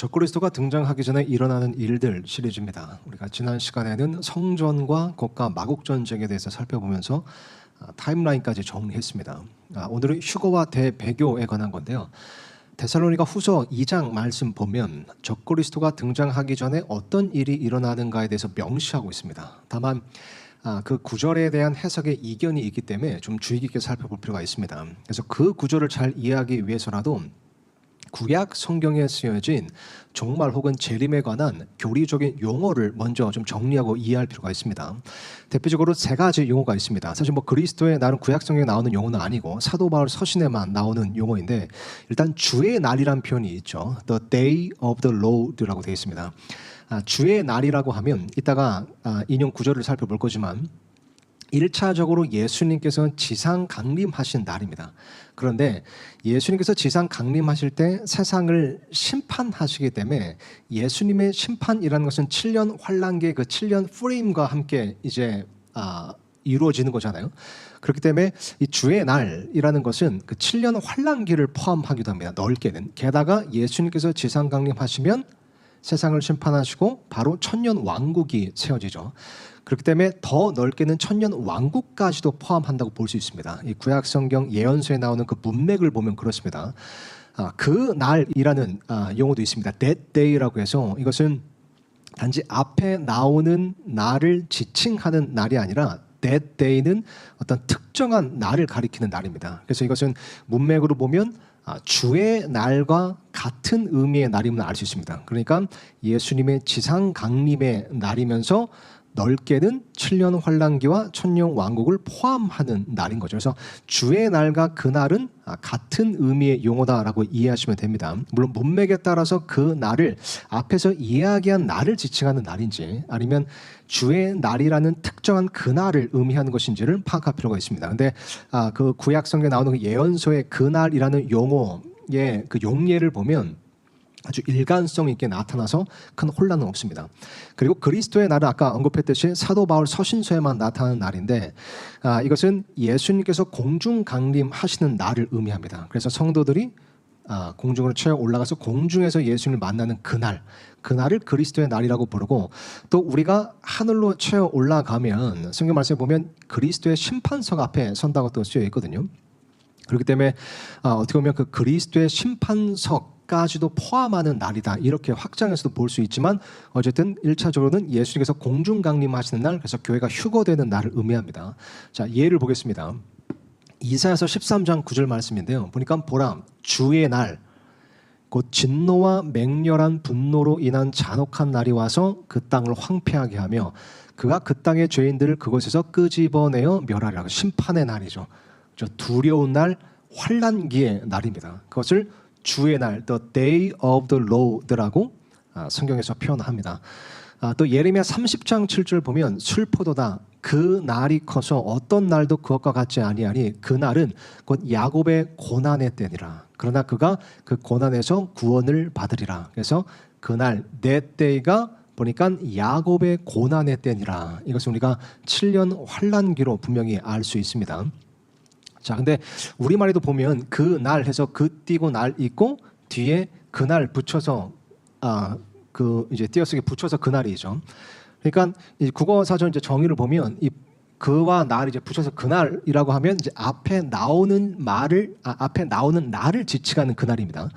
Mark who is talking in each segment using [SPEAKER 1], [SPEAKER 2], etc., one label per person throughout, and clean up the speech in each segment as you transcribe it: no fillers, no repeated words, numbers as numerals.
[SPEAKER 1] 적그리스도가 등장하기 전에 일어나는 일들 시리즈입니다. 우리가 지난 시간에는 성전과 국가 마국 전쟁에 대해서 살펴보면서 타임라인까지 정리했습니다. 오늘은 휴거와 대배교에 관한 건데요. 데살로니가 후서 2장 말씀 보면 적그리스도가 등장하기 전에 어떤 일이 일어나는가에 대해서 명시하고 있습니다. 다만 그 구절에 대한 해석에 이견이 있기 때문에 좀 주의 깊게 살펴볼 필요가 있습니다. 그래서 그 구절을 잘 이해하기 위해서라도 구약 성경에 쓰여진 종말 혹은 재림에 관한 교리적인 용어를 먼저 좀 정리하고 이해할 필요가 있습니다. 대표적으로 세 가지 용어가 있습니다. 사실 그리스도의 날은 구약 성경에 나오는 용어는 아니고 사도 바울 서신에만 나오는 용어인데, 일단 주의 날이란 표현이 있죠. The day of the Lord라고 되어 있습니다. 주의 날이라고 하면 이따가 인용 구절을 살펴볼 거지만 1차적으로 예수님께서 지상 강림하신 날입니다. 그런데 예수님께서 지상 강림하실 때 세상을 심판하시기 때문에 예수님의 심판이라는 것은 7년 환란기의 그 7년 프레임과 함께 이제 이루어지는 거잖아요. 그렇기 때문에 이 주의 날이라는 것은 그 7년 환란기를 포함하기도 합니다. 넓게는. 게다가 예수님께서 지상 강림하시면 세상을 심판하시고 바로 천년 왕국이 세워지죠. 그렇기 때문에 더 넓게는 천년 왕국까지도 포함한다고 볼 수 있습니다. 이 구약 성경 예언서에 나오는 그 문맥을 보면 그렇습니다. 그 날이라는 용어도 있습니다. That day라고 해서 이것은 단지 앞에 나오는 날을 지칭하는 날이 아니라 That day는 어떤 특정한 날을 가리키는 날입니다. 그래서 이것은 문맥으로 보면 주의 날과 같은 의미의 날임을 알 수 있습니다. 그러니까 예수님의 지상 강림의 날이면서 넓게는 7년 환란기와 천년 왕국을 포함하는 날인 거죠. 그래서 주의 날과 그날은 같은 의미의 용어다라고 이해하시면 됩니다. 물론 문맥에 따라서 그 날을 앞에서 이야기한 날을 지칭하는 날인지 아니면 주의 날이라는 특정한 그날을 의미하는 것인지를 파악할 필요가 있습니다. 근데 그 구약 성경에 나오는 그 예언서의 그날이라는 용어의 그 용례를 보면 아주 일관성 있게 나타나서 큰 혼란은 없습니다. 그리고 그리스도의 날은 아까 언급했듯이 사도 바울 서신서에만 나타나는 날인데 이것은 예수님께서 공중 강림하시는 날을 의미합니다. 그래서 성도들이 공중으로 채어 올라가서 공중에서 예수님을 만나는 그날을 그리스도의 날이라고 부르고, 또 우리가 하늘로 채어 올라가면 성경 말씀에 보면 그리스도의 심판석 앞에 선다고 또 쓰여 있거든요. 그렇기 때문에 어떻게 보면 그 그리스도의 심판석 까지도 포함하는 날이다, 이렇게 확장해서도 볼 수 있지만 어쨌든 1차적으로는 예수님께서 공중 강림하시는 날, 그래서 교회가 휴거되는 날을 의미합니다. 자, 예를 보겠습니다. 이사야서 13장 9절 말씀인데요. 보니까 보라, 주의 날 곧 진노와 맹렬한 분노로 인한 잔혹한 날이 와서 그 땅을 황폐하게 하며 그가 그 땅의 죄인들을 그곳에서 끄집어내어 멸하리라. 심판의 날이죠. 두려운 날, 환란기의 날입니다. 그것을 주의 날, the day of the Lord라고 성경에서 표현합니다. 또 예레미야 30장 7절 보면 슬프도다, 그 날이 커서 어떤 날도 그것과 같지 아니하니 그 날은 곧 야곱의 고난의 때니라. 그러나 그가 그 고난에서 구원을 받으리라. 그래서 그날 that day가 보니까 야곱의 고난의 때니라. 이것은 우리가 7년 환란기로 분명히 알 수 있습니다. 자, 근데 우리말에도 보면 그 날 해서 그 띄고 날 있고 뒤에 그날 붙여서 그 이제 띄어쓰기 붙여서 그날이죠. 그러니까 이 국어 사전 이제 정의를 보면 이 그와 날 이제 붙여서 그날이라고 하면 이제 앞에 나오는 날을 지칭하는 그날입니다.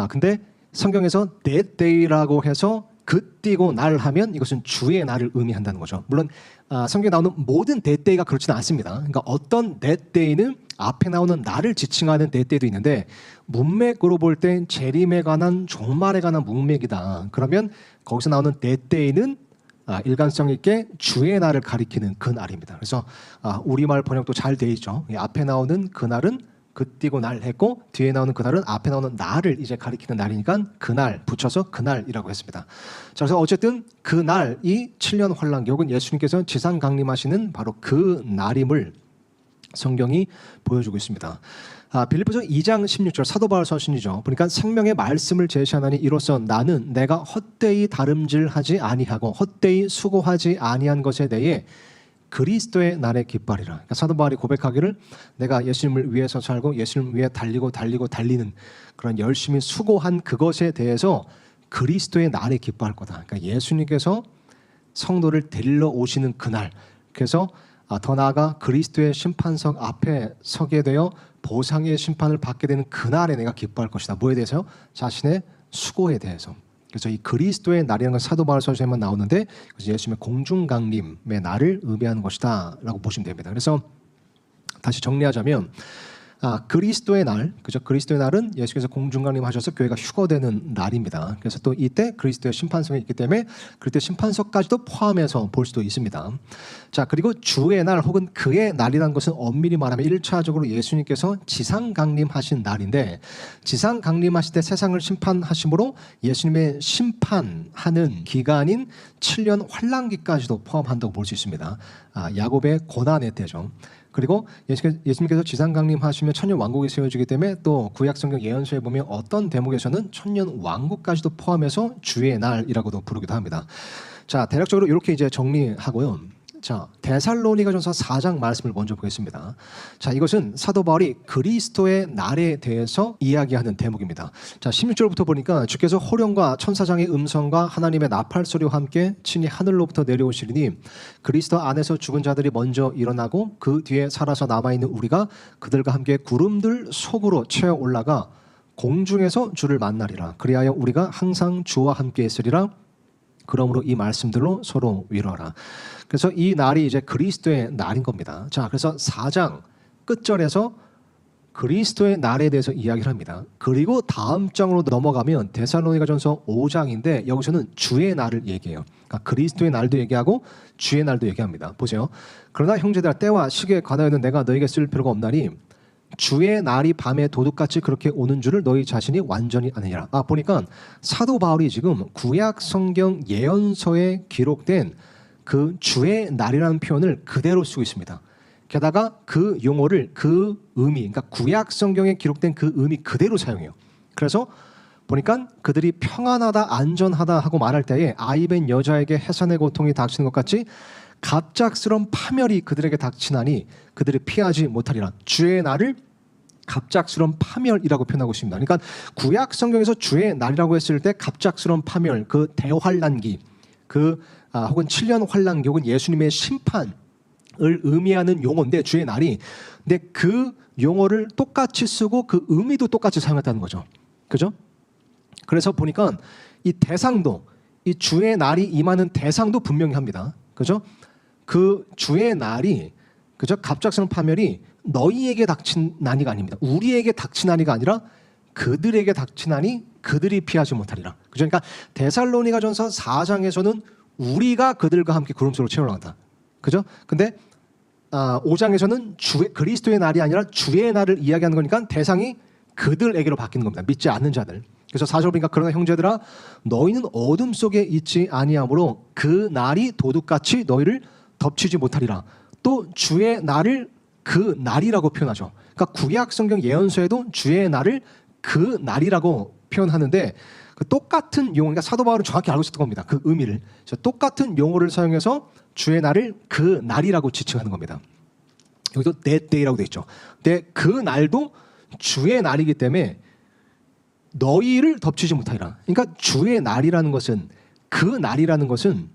[SPEAKER 1] 근데 성경에서 that day라고 해서 그 띄고 날 하면 이것은 주의 날을 의미한다는 거죠. 물론 성경에 나오는 모든 that day가 그렇지는 않습니다. 그러니까 어떤 that day는 앞에 나오는 날을 지칭하는 that day도 있는데, 문맥으로 볼 땐 재림에 관한 종말에 관한 문맥이다. 그러면 거기서 나오는 that day는 일관성 있게 주의 날을 가리키는 그 날입니다. 그래서 우리말 번역도 잘 돼 있죠. 앞에 나오는 그날은 그 띄고 날 했고 뒤에 나오는 그날은 앞에 나오는 날을 이제 가리키는 날이니까 그날 붙여서 그날이라고 했습니다. 자, 그래서 어쨌든 그날이 7년 환란기 혹은 예수님께서 지상 강림하시는 바로 그 날임을 성경이 보여주고 있습니다. 빌립보서 2장 16절 사도 바울 서신이죠. 보니까 생명의 말씀을 제시하나니 이로써 나는 내가 헛되이 다름질하지 아니하고 헛되이 수고하지 아니한 것에 대해 그리스도의 날에 기뻐하리라. 그러니까 사도 바울이 고백하기를 내가 예수님을 위해서 살고 예수님을 위해 달리는 그런 열심히 수고한 그것에 대해서 그리스도의 날에 기뻐할 거다. 그러니까 예수님께서 성도를 데리러 오시는 그날, 그래서 더 나아가 그리스도의 심판석 앞에 서게 되어 보상의 심판을 받게 되는 그날에 내가 기뻐할 것이다. 뭐에 대해서요? 자신의 수고에 대해서. 그래서 이 그리스도의 날이라는 건 사도 바울 서신에만 나오는데 예수님의 공중강림의 날을 의미하는 것이다 라고 보시면 됩니다. 그래서 다시 정리하자면 그리스도의 날, 그죠? 그리스도의 날은 예수께서 공중강림하셔서 교회가 휴거되는 날입니다. 그래서 또 이때 그리스도의 심판석이 있기 때문에 그리스도의 심판석까지도 포함해서 볼 수도 있습니다. 자, 그리고 주의 날 혹은 그의 날이라는 것은 엄밀히 말하면 1차적으로 예수님께서 지상 강림하신 날인데, 지상 강림하실 때 세상을 심판하심으로 예수님의 심판하는 기간인 7년 환란기까지도 포함한다고 볼 수 있습니다. 야곱의 고난의 때죠. 그리고 예수님께서 지상 강림하시면 천년 왕국이 세워지기 때문에 또 구약성경 예언서에 보면 어떤 대목에서는 천년 왕국까지도 포함해서 주의 날이라고도 부르기도 합니다. 자, 대략적으로 이렇게 이제 정리하고요. 자, 데살로니가전서 4장 말씀을 먼저 보겠습니다. 자, 이것은 사도 바울이 그리스도의 날에 대해서 이야기하는 대목입니다. 자, 16절부터 보니까 주께서 호령과 천사장의 음성과 하나님의 나팔 소리와 함께 친히 하늘로부터 내려오시리니 그리스도 안에서 죽은 자들이 먼저 일어나고 그 뒤에 살아서 남아있는 우리가 그들과 함께 구름들 속으로 채어 올라가 공중에서 주를 만나리라. 그리하여 우리가 항상 주와 함께 있으리라. 그러므로 이 말씀들로 서로 위로하라. 그래서 이 날이 이제 그리스도의 날인 겁니다. 자, 그래서 4장 끝절에서 그리스도의 날에 대해서 이야기를 합니다. 그리고 다음 장으로 넘어가면 데살로니가전서 5장인데 여기서는 주의 날을 얘기해요. 그러니까 그리스도의 날도 얘기하고 주의 날도 얘기합니다. 보세요. 그러나 형제들아 때와 시기에 관하여는 내가 너에게 쓸 필요가 없나니 주의 날이 밤에 도둑같이 그렇게 오는 줄을 너희 자신이 완전히 아느니라. 보니까 사도 바울이 지금 구약 성경 예언서에 기록된 그 주의 날이라는 표현을 그대로 쓰고 있습니다. 게다가 그 용어를 그 의미, 그러니까 구약 성경에 기록된 그 의미 그대로 사용해요. 그래서 보니까 그들이 평안하다 안전하다 하고 말할 때에 아이벤 여자에게 해산의 고통이 닥치는 것 같이 갑작스러운 파멸이 그들에게 닥치나니 그들이 피하지 못하리라. 주의 날을 갑작스러운 파멸이라고 표현하고 있습니다. 그러니까 구약 성경에서 주의 날이라고 했을 때 갑작스러운 파멸, 그 대환란기, 혹은 7년 환란기 혹은 예수님의 심판을 의미하는 용어인데 주의 날이, 근데 그 용어를 똑같이 쓰고 그 의미도 똑같이 사용했다는 거죠. 그죠? 그래서 보니까 이 대상도, 이 주의 날이 임하는 대상도 분명히 합니다. 그죠? 그 주의 날이, 그죠? 갑작스러운 파멸이 너희에게 닥친 난이가 아닙니다. 우리에게 닥친 난이가 아니라 그들에게 닥친 난이 그들이 피하지 못하리라. 그죠? 그러니까 데살로니가전서 4장에서는 우리가 그들과 함께 구름 속으로 채워 올라간다. 그죠? 근데 5장에서는 그리스도의 날이 아니라 주의 날을 이야기하는 거니까 대상이 그들에게로 바뀌는 겁니다. 믿지 않는 자들. 그래서 4절 보니까 그러나 형제들아 너희는 어둠 속에 있지 아니하므로 그 날이 도둑같이 너희를 덮치지 못하리라. 또 주의 날을 그 날이라고 표현하죠. 그러니까 구약 성경 예언서에도 주의 날을 그 날이라고 표현하는데 그 똑같은 용어, 그러니까 사도 바울은 정확히 알고 있었던 겁니다. 그 의미를. 그래서 똑같은 용어를 사용해서 주의 날을 그 날이라고 지칭하는 겁니다. 여기도 that day라고 되어 있죠. 근데 그 날도 주의 날이기 때문에 너희를 덮치지 못하리라. 그러니까 주의 날이라는 것은, 그 날이라는 것은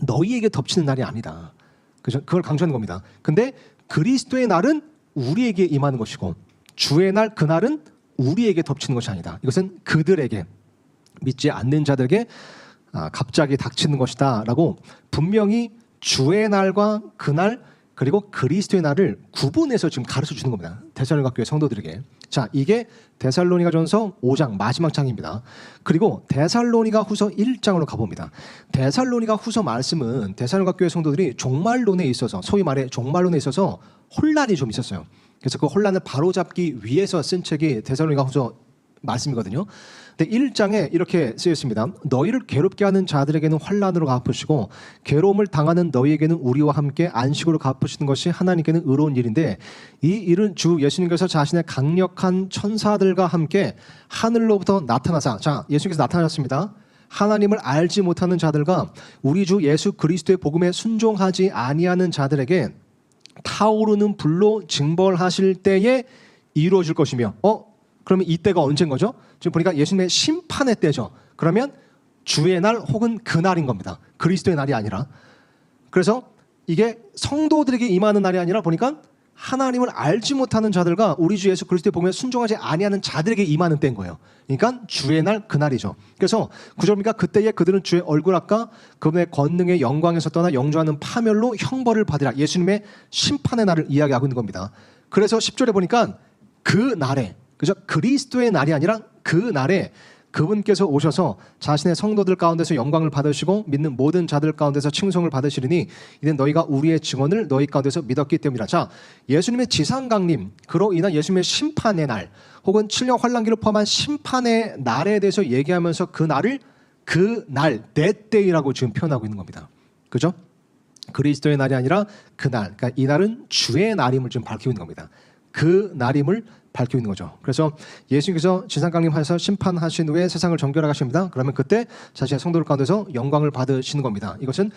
[SPEAKER 1] 너희에게 덮치는 날이 아니다. 그죠? 그걸 강조하는 겁니다. 근데 그리스도의 날은 우리에게 임하는 것이고 주의 날, 그 날은 우리에게 덮치는 것이 아니다. 이것은 그들에게, 믿지 않는 자들에게 갑자기 닥치는 것이다 라고 분명히 주의 날과 그날 그리고 그리스도의 날을 구분해서 지금 가르쳐 주는 겁니다. 데살로니가 교회 성도들에게. 자, 이게 데살로니가전서 5장 마지막 장입니다. 그리고 데살로니가 후서 1장으로 가봅니다. 데살로니가 후서 말씀은 데살로니가 교회 성도들이 종말론에 있어서, 소위 말해 종말론에 있어서 혼란이 좀 있었어요. 그래서 그 혼란을 바로잡기 위해서 쓴 책이 데살로니가 후서 말씀이거든요. 근데 1장에 이렇게 쓰여 있습니다. 너희를 괴롭게 하는 자들에게는 환난으로 갚으시고 괴로움을 당하는 너희에게는 우리와 함께 안식으로 갚으시는 것이 하나님께는 의로운 일인데 이 일은 주 예수님께서 자신의 강력한 천사들과 함께 하늘로부터 나타나사, 자, 예수님께서 나타나셨습니다. 하나님을 알지 못하는 자들과 우리 주 예수 그리스도의 복음에 순종하지 아니하는 자들에게 타오르는 불로 징벌하실 때에 이루어질 것이며, 그러면 이때가 언제인 거죠? 지금 보니까 예수님의 심판의 때죠. 그러면 주의 날 혹은 그날인 겁니다. 그리스도의 날이 아니라. 그래서 이게 성도들에게 임하는 날이 아니라 보니까 하나님을 알지 못하는 자들과 우리 주 예수 그리스도의 복음에 순종하지 아니하는 자들에게 임하는 때인 거예요. 그러니까 주의 날 그날이죠. 그래서 9절입니까? 그때에 그들은 주의 얼굴 앞과 그분의 권능의 영광에서 떠나 영주하는 파멸로 형벌을 받으라. 예수님의 심판의 날을 이야기하고 있는 겁니다. 그래서 10절에 보니까 그 날에, 그죠? 그리스도의 날이 아니라 그 날에 그분께서 오셔서 자신의 성도들 가운데서 영광을 받으시고 믿는 모든 자들 가운데서 칭송을 받으시리니 이는 너희가 우리의 증언을 너희 가운데서 믿었기 때문이라. 자, 예수님의 지상 강림, 그로 인한 예수님의 심판의 날 혹은 7년 환란기를 포함한 심판의 날에 대해서 얘기하면서 그 날을 그 날, that day라고 지금 표현하고 있는 겁니다. 그죠? 그리스도의 날이 아니라 그 날, 그러니까 이 날은 주의 날임을 지금 밝히고 있는 겁니다. 그 날임을 밝히고 있는 거죠. 그래서 예수님께서 지상강림하셔서 심판하신 후에 세상을 정결하게 하십니다. 그러면 그때 자신의 성도들 가운데서 영광을 받으시는 겁니다. 이것은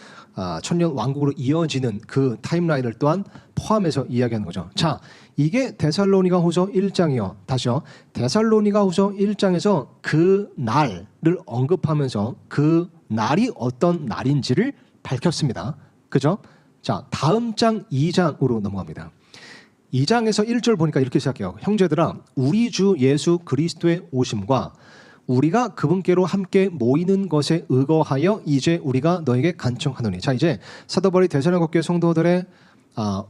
[SPEAKER 1] 천년 왕국으로 이어지는 그 타임라인을 또한 포함해서 이야기하는 거죠. 자, 이게 데살로니가 후서 1장이요. 다시요. 데살로니가 후서 1장에서 그 날을 언급하면서 그 날이 어떤 날인지를 밝혔습니다. 그죠? 자, 다음 장 2장으로 넘어갑니다. 2장에서 1절 보니까 이렇게 시작해요. 형제들아, 우리 주 예수 그리스도의 오심과 우리가 그분께로 함께 모이는 것에 의거하여 이제 우리가 너에게 간청하노니. 자, 이제 사도 바울이 데살로니가 교회 성도들의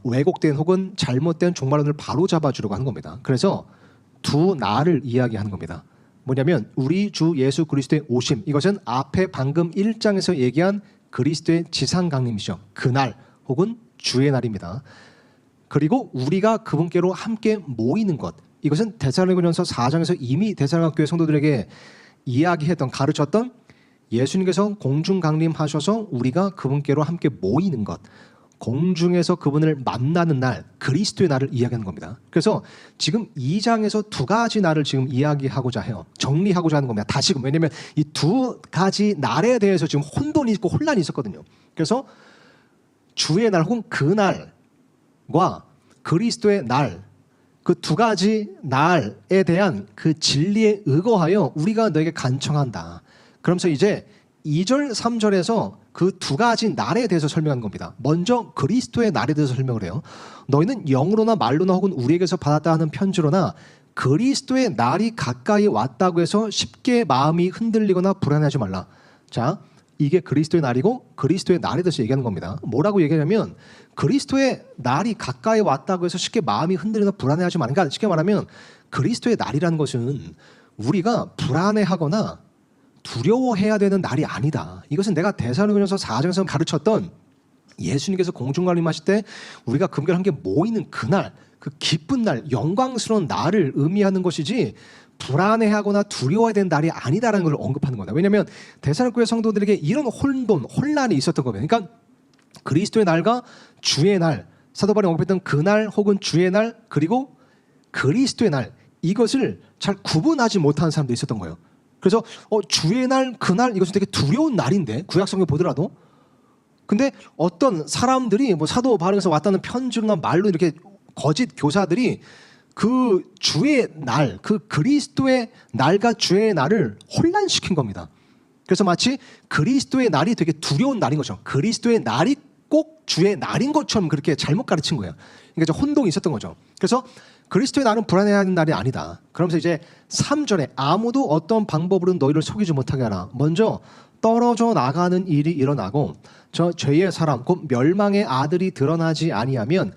[SPEAKER 1] 왜곡된 혹은 잘못된 종말론을 바로 잡아주려고 하는 겁니다. 그래서 두 날을 이야기하는 겁니다. 뭐냐면 우리 주 예수 그리스도의 오심, 이것은 앞에 방금 1장에서 얘기한 그리스도의 지상 강림이죠. 그날 혹은 주의 날입니다. 그리고 우리가 그분께로 함께 모이는 것, 이것은 데살로니가전서 4장에서 이미 데살로니가 교회 성도들에게 이야기했던, 가르쳤던 예수님께서 공중 강림하셔서 우리가 그분께로 함께 모이는 것, 공중에서 그분을 만나는 날, 그리스도의 날을 이야기하는 겁니다. 그래서 지금 2장에서 두 가지 날을 지금 이야기하고자 해요. 정리하고자 하는 겁니다. 다시금. 왜냐하면 이 두 가지 날에 대해서 지금 혼돈이 있고 혼란이 있었거든요. 그래서 주의 날 혹은 그날 과 그리스도의 날, 그 두 가지 날에 대한 그 진리에 의거하여 우리가 너에게 간청한다. 그러면서 이제 2절, 3절에서 그 두 가지 날에 대해서 설명하는 겁니다. 먼저 그리스도의 날에 대해서 설명을 해요. 너희는 영으로나 말로나 혹은 우리에게서 받았다 하는 편지로나 그리스도의 날이 가까이 왔다고 해서 쉽게 마음이 흔들리거나 불안해하지 말라. 자, 이게 그리스도의 날이고 그리스도의 날에 대해서 얘기하는 겁니다. 뭐라고 얘기하냐면 그리스도의 날이 가까이 왔다고 해서 쉽게 마음이 흔들리거나 불안해하지 말라. 그러니까 쉽게 말하면 그리스도의 날이라는 것은 우리가 불안해하거나 두려워해야 되는 날이 아니다. 이것은 내가 데살로니가전서 4장에서 가르쳤던 예수님께서 공중관림하실 때 우리가 금결 함께 모이는 그날, 그 기쁜 날, 영광스러운 날을 의미하는 것이지 불안해하거나 두려워해야 되는 날이 아니다라는 걸 언급하는 거다. 왜냐하면 데살로니가 교회 성도들에게 이런 혼란이 있었던 겁니다. 그러니까 그리스도의 날과 주의 날, 사도 바울이 언급했던 그날 혹은 주의 날, 그리고 그리스도의 날, 이것을 잘 구분하지 못하는 사람도 있었던 거예요. 그래서 주의 날, 그날, 이것은 되게 두려운 날인데 구약성경 보더라도, 근데 어떤 사람들이 뭐 사도 바울에서 왔다는 편지로나 말로 이렇게 거짓 교사들이 그 주의 날, 그 그리스도의 날과 주의 날을 혼란시킨 겁니다. 그래서 마치 그리스도의 날이 되게 두려운 날인 것처럼, 그리스도의 날이 꼭 주의 날인 것처럼 그렇게 잘못 가르친 거예요. 그러니까 혼동이 있었던 거죠. 그래서 그리스도의 날은 불안해야 하는 날이 아니다. 그러면서 이제 3절에 아무도 어떤 방법으로는 너희를 속이지 못하게 하라. 먼저 떨어져 나가는 일이 일어나고 저 죄의 사람 곧 멸망의 아들이 드러나지 아니하면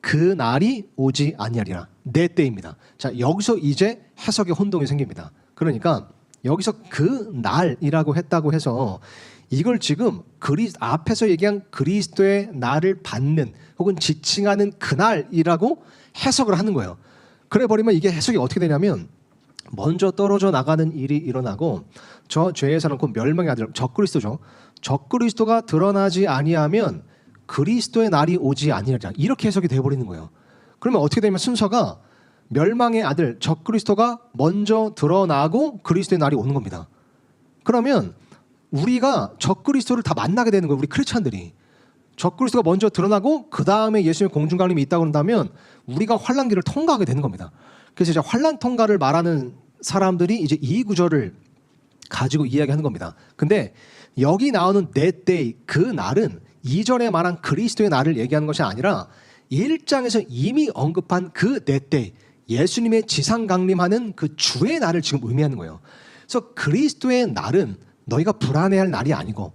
[SPEAKER 1] 그 날이 오지 아니하리라. 내 때입니다. 자, 여기서 이제 해석의 혼동이 생깁니다. 그러니까 여기서 그 날이라고 했다고 해서 이걸 지금 앞에서 얘기한 그리스도의 날을 받는 혹은 지칭하는 그날이라고 해석을 하는 거예요. 그래 버리면 이게 해석이 어떻게 되냐면 먼저 떨어져 나가는 일이 일어나고 저 죄의 사람 곧 멸망의 아들, 적그리스도죠. 적그리스도가 드러나지 아니하면 그리스도의 날이 오지 아니하리라. 이렇게 해석이 되어버리는 거예요. 그러면 어떻게 되면 순서가 멸망의 아들, 적그리스도가 먼저 드러나고 그리스도의 날이 오는 겁니다. 그러면 우리가 적그리스도를 다 만나게 되는 거예요. 우리 크리스찬들이. 적그리스도가 먼저 드러나고 그 다음에 예수님의 공중강림이 있다고 한다면 우리가 환란기를 통과하게 되는 겁니다. 그래서 이제 환란 통과를 말하는 사람들이 이제 이 구절을 가지고 이야기하는 겁니다. 근데 여기 나오는 that day, 그 날은 이전에 말한 그리스도의 날을 얘기하는 것이 아니라 1장에서 이미 언급한 그 that day, 예수님의 지상 강림하는 그 주의 날을 지금 의미하는 거예요. 그래서 그리스도의 날은 너희가 불안해할 날이 아니고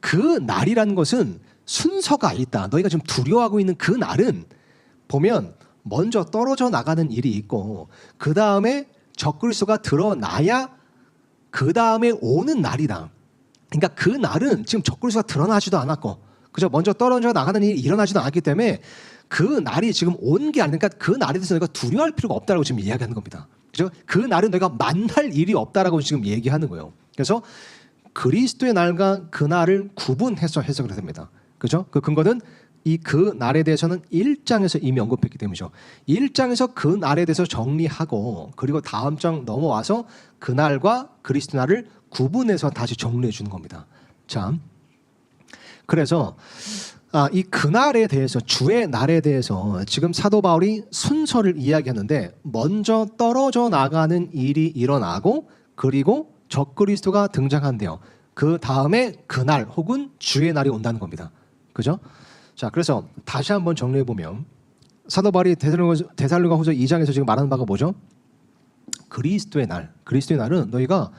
[SPEAKER 1] 그 날이라는 것은 순서가 있다. 너희가 지금 두려워하고 있는 그 날은 보면 먼저 떨어져 나가는 일이 있고 그 다음에 적그리스도가 드러나야 그 다음에 오는 날이다. 그러니까 그 날은 지금 적그리스도가 드러나지도 않았고 그죠? 먼저 떨어져 나가는 일이 일어나지도 않았기 때문에 그 날이 지금 온 게 아니니까 그 날에 대해서 너희가 두려워할 필요가 없다라고 지금 이야기하는 겁니다. 그죠? 그 날은 너희가 만날 일이 없다라고 지금 얘기하는 거예요. 그래서 그리스도의 날과 그 날을 구분해서 해석을 됩니다. 그죠? 그 근거는 이 그 날에 대해서는 1장에서 이미 언급했기 때문이죠. 1장에서 그 날에 대해서 정리하고 그리고 다음 장 넘어와서 그 날과 그리스도 날을 구분해서 다시 정리해 주는 겁니다. 자, 그래서 이 그날에 대해서 주의 날에 대해서 지금 사도 바울이 순서를 이야기하는데 먼저 떨어져 나가는 일이 일어나고 그리고 적그리스도가 등장한대요. 그 다음에 그날 혹은 주의 날이 온다는 겁니다. 그죠? 자, 그래서 다시 한번 정리해 보면 사도 바울이 데살로니가후서 2장에서 지금 말하는 바가 뭐죠? 그리스도의 날. 그리스도의 날은 너희가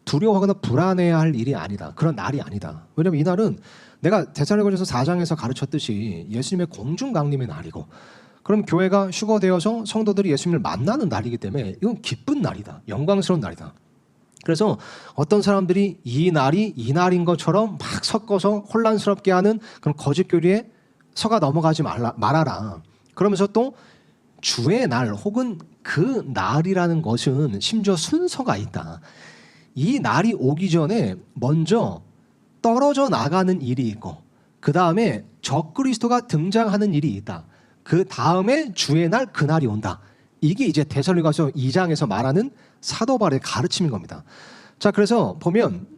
[SPEAKER 1] 두려워하거나 불안해야 할 일이 아니다. 그런 날이 아니다. 왜냐하면 이 날은 내가 데살로니가서 4장에서 가르쳤듯이 예수님의 공중 강림의 날이고 그럼 교회가 휴거되어서 성도들이 예수님을 만나는 날이기 때문에 이건 기쁜 날이다. 영광스러운 날이다. 그래서 어떤 사람들이 이 날이 이 날인 것처럼 막 섞어서 혼란스럽게 하는 그런 거짓 교리에 서가 넘어가지 말아라. 그러면서 또 주의 날 혹은 그 날이라는 것은 심지어 순서가 있다. 이 날이 오기 전에 먼저 떨어져 나가는 일이 있고 그 다음에 적그리스도가 등장하는 일이 있다. 그 다음에 주의 날 그 날이 온다. 이게 이제 데살로니가서 2장에서 말하는 사도 바울의 가르침인 겁니다. 자, 그래서 보면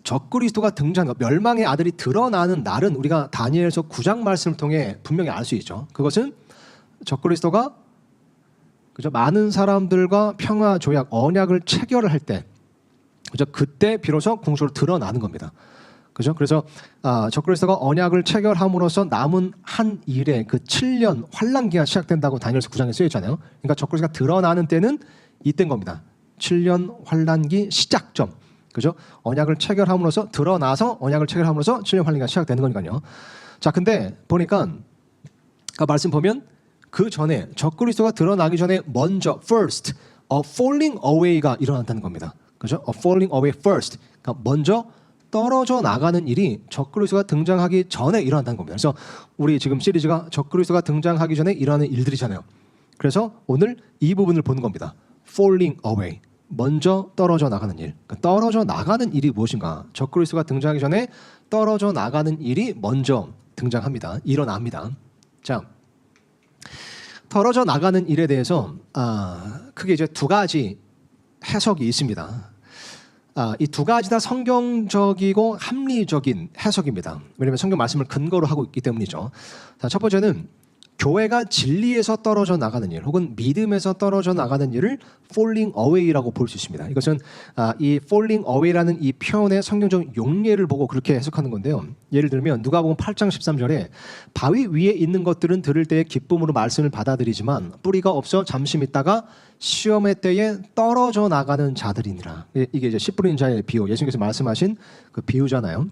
[SPEAKER 1] 적그리스도가 등장, 멸망의 아들이 드러나는 날은 우리가 다니엘서 9장 말씀을 통해 분명히 알 수 있죠. 그것은 적그리스도가 그죠? 많은 사람들과 평화 조약, 언약을 체결을 할 때, 그죠? 그때 비로소 공식으로 드러나는 겁니다. 그죠? 그래서 적그리스도가 언약을 체결함으로써 남은 한 일의 그 7년 환란기가 시작된다고 다니엘서 9장에 쓰여 있잖아요. 그러니까 적그리스도가 드러나는 때는 이때인 겁니다. 7년 환란기 시작점. 그죠? 언약을 체결함으로써 드러나서 언약을 체결함으로써 7년 환란기가 시작되는 거니까요. 자, 근데 보니까 그 말씀 보면 그 전에 적그리스도가 드러나기 전에 먼저 first a falling away가 일어났다는 겁니다. 그죠? a falling away first. 그러니까 먼저 떨어져 나가는 일이 적그리스도가 등장하기 전에 일어난다는 겁니다. 그래서 우리 지금 시리즈가 적그리스도가 등장하기 전에 일어나는 일들이잖아요. 그래서 오늘 이 부분을 보는 겁니다. falling away. 먼저 떨어져 나가는 일. 그러니까 떨어져 나가는 일이 무엇인가? 적그리스도가 등장하기 전에 떨어져 나가는 일이 먼저 등장합니다. 일어납니다. 자, 떨어져 나가는 일에 대해서 크게 이제 두 가지 해석이 있습니다. 이 두 가지 다 성경적이고 합리적인 해석입니다. 왜냐하면 성경 말씀을 근거로 하고 있기 때문이죠. 자, 첫 번째는 교회가 진리에서 떨어져 나가는 일 혹은 믿음에서 떨어져 나가는 일을 falling away라고 볼 수 있습니다. 이것은 이 falling away라는 이 표현의 성경적 용례를 보고 그렇게 해석하는 건데요. 예를 들면 누가복음 8장 13절에 바위 위에 있는 것들은 들을 때에 기쁨으로 말씀을 받아들이지만 뿌리가 없어 잠시 있다가 시험의 때에 떨어져 나가는 자들이니라. 이게 이제 씨 뿌린 자의 비유, 예수님께서 말씀하신 그 비유잖아요.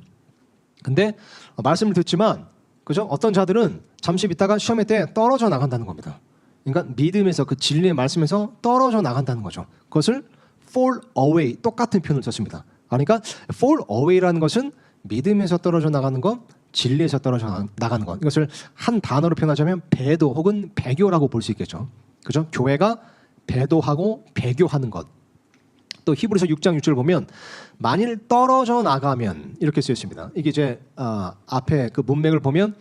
[SPEAKER 1] 근데 말씀을 듣지만 그죠? 어떤 자들은 잠시 있다가 시험의 때에 떨어져 나간다는 겁니다. 그러니까 믿음에서 그 진리의 말씀에서 떨어져 나간다는 거죠. 그것을 fall away, 똑같은 표현을 썼습니다. 그러니까 fall away라는 것은 믿음에서 떨어져 나가는 것, 진리에서 떨어져 나가는 것. 이것을 한 단어로 표현하자면 배도 혹은 배교라고 볼 수 있겠죠. 그죠? 교회가 배도하고 배교하는 것. 또 히브리서 6장 6절 보면 만일 떨어져 나가면 이렇게 쓰여 있습니다. 이게 이제 앞에 그 문맥을 보면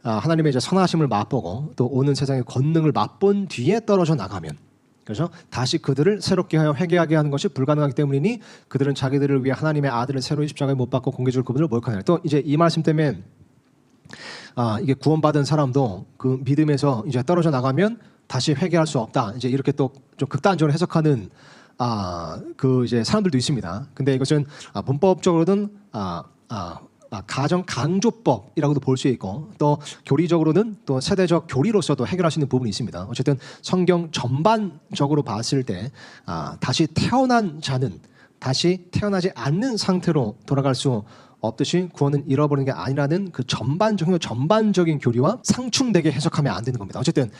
[SPEAKER 1] 하나님의 이제 선하심을 맛보고 또 오는 세상의 권능을 맛본 뒤에 떨어져 나가면, 그래서 다시 그들을 새롭게 하여 회개하게 하는 것이 불가능하기 때문이니 그들은 자기들을 위해 하나님의 아들을 새로이 십자가에 못 박고 공개줄 그분을 모욕하느라. 또 이제 이 말씀 때문에 이게 구원받은 사람도 그 믿음에서 이제 떨어져 나가면 다시 회개할 수 없다. 이제 이렇게 또 좀 극단적으로 해석하는 그 이제 사람들도 있습니다. 근데 이것은 문법적으로는 가정 강조법이라고도 볼 수 있고 또 교리적으로는 또 세대적 교리로서도 해결할 수 있는 부분이 있습니다. 어쨌든 성경 전반적으로 봤을 때 다시 태어난 자는 다시 태어나지 않는 상태로 돌아갈 수 없듯이 구원은 잃어버리는 게 아니라는 그 전반적인 교리와 상충되게 해석하면 안 되는 겁니다. 어쨌든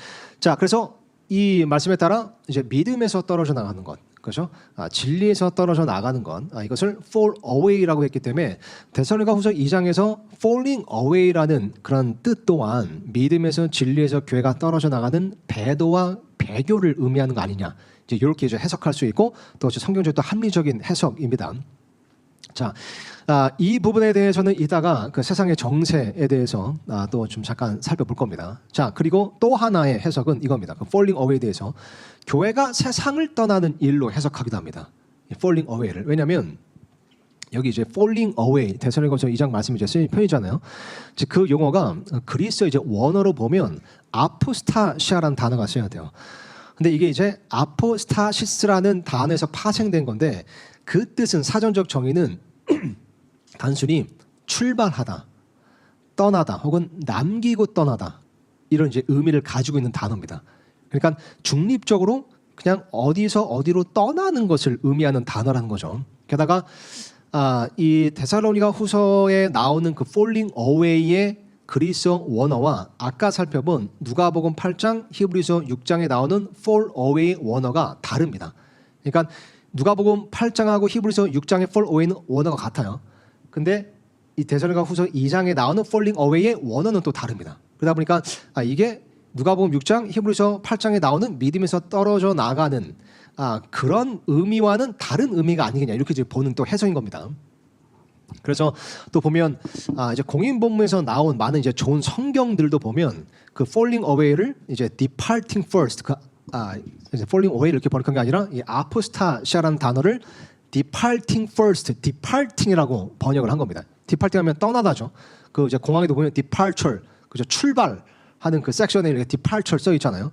[SPEAKER 1] 자, 그래서 이 말씀에 따라 이제 믿음에서 떨어져 나가는 것, 그렇죠? 진리에서 떨어져 나가는 것, 이것을 fall away라고 했기 때문에 데살로니가후서 2장에서 falling away라는 그런 뜻 또한 믿음에서 진리에서 교회가 떨어져 나가는 배도와 배교를 의미하는 거 아니냐, 이제 이렇게 이제 해석할 수 있고 또 성경적으로 합리적인 해석입니다. 자, 이 부분에 대해서는 이따가 그 세상의 정세에 대해서 또 좀 잠깐 살펴볼 겁니다. 자, 그리고 또 하나의 해석은 이겁니다. 그 falling away에 대해서 교회가 세상을 떠나는 일로 해석하기도 합니다. falling away를. 왜냐하면 여기 이제 falling away 데살로니가서 2장 말씀이 이제 쓰인 표현이잖아요. 즉 그 용어가 그리스 이제 원어로 보면 아포스타시아라는 단어가 써야 돼요. 근데 이게 이제 아포스타시스라는 단어에서 파생된 건데 그 뜻은 사전적 정의는 단순히 출발하다, 떠나다, 혹은 남기고 떠나다 이런 이제 의미를 가지고 있는 단어입니다. 그러니까 중립적으로 그냥 어디서 어디로 떠나는 것을 의미하는 단어라는 거죠. 게다가 이 데살로니가 후서에 나오는 그 falling away의 그리스어 원어와 아까 살펴본 누가복음 8장, 히브리서 6장에 나오는 fall away 원어가 다릅니다. 그러니까 누가복음 8장하고 히브리서 6장의 fall away는 원어가 같아요. 근데 이 데살로니가 후서 2장에 나오는 falling away의 원어는 또 다릅니다. 그러다 보니까 이게 누가복음 6장, 히브리서 8장에 나오는 믿음에서 떨어져 나가는 그런 의미와는 다른 의미가 아니겠냐, 이렇게 이제 보는 또 해석인 겁니다. 그래서 또 보면 이제 공인 본문에서 나온 많은 이제 좋은 성경들도 보면 그 falling away를 이제 departing first, 이제 falling away 이렇게 번역한 게 아니라 이 아포스타시아라는 단어를 departing first, departing이라고 번역을 한 겁니다. departing 하면 떠나다죠. 그 이제 공항에도 보면 departure, 그죠, 출발하는 그 섹션에 이렇게 departure 써 있잖아요.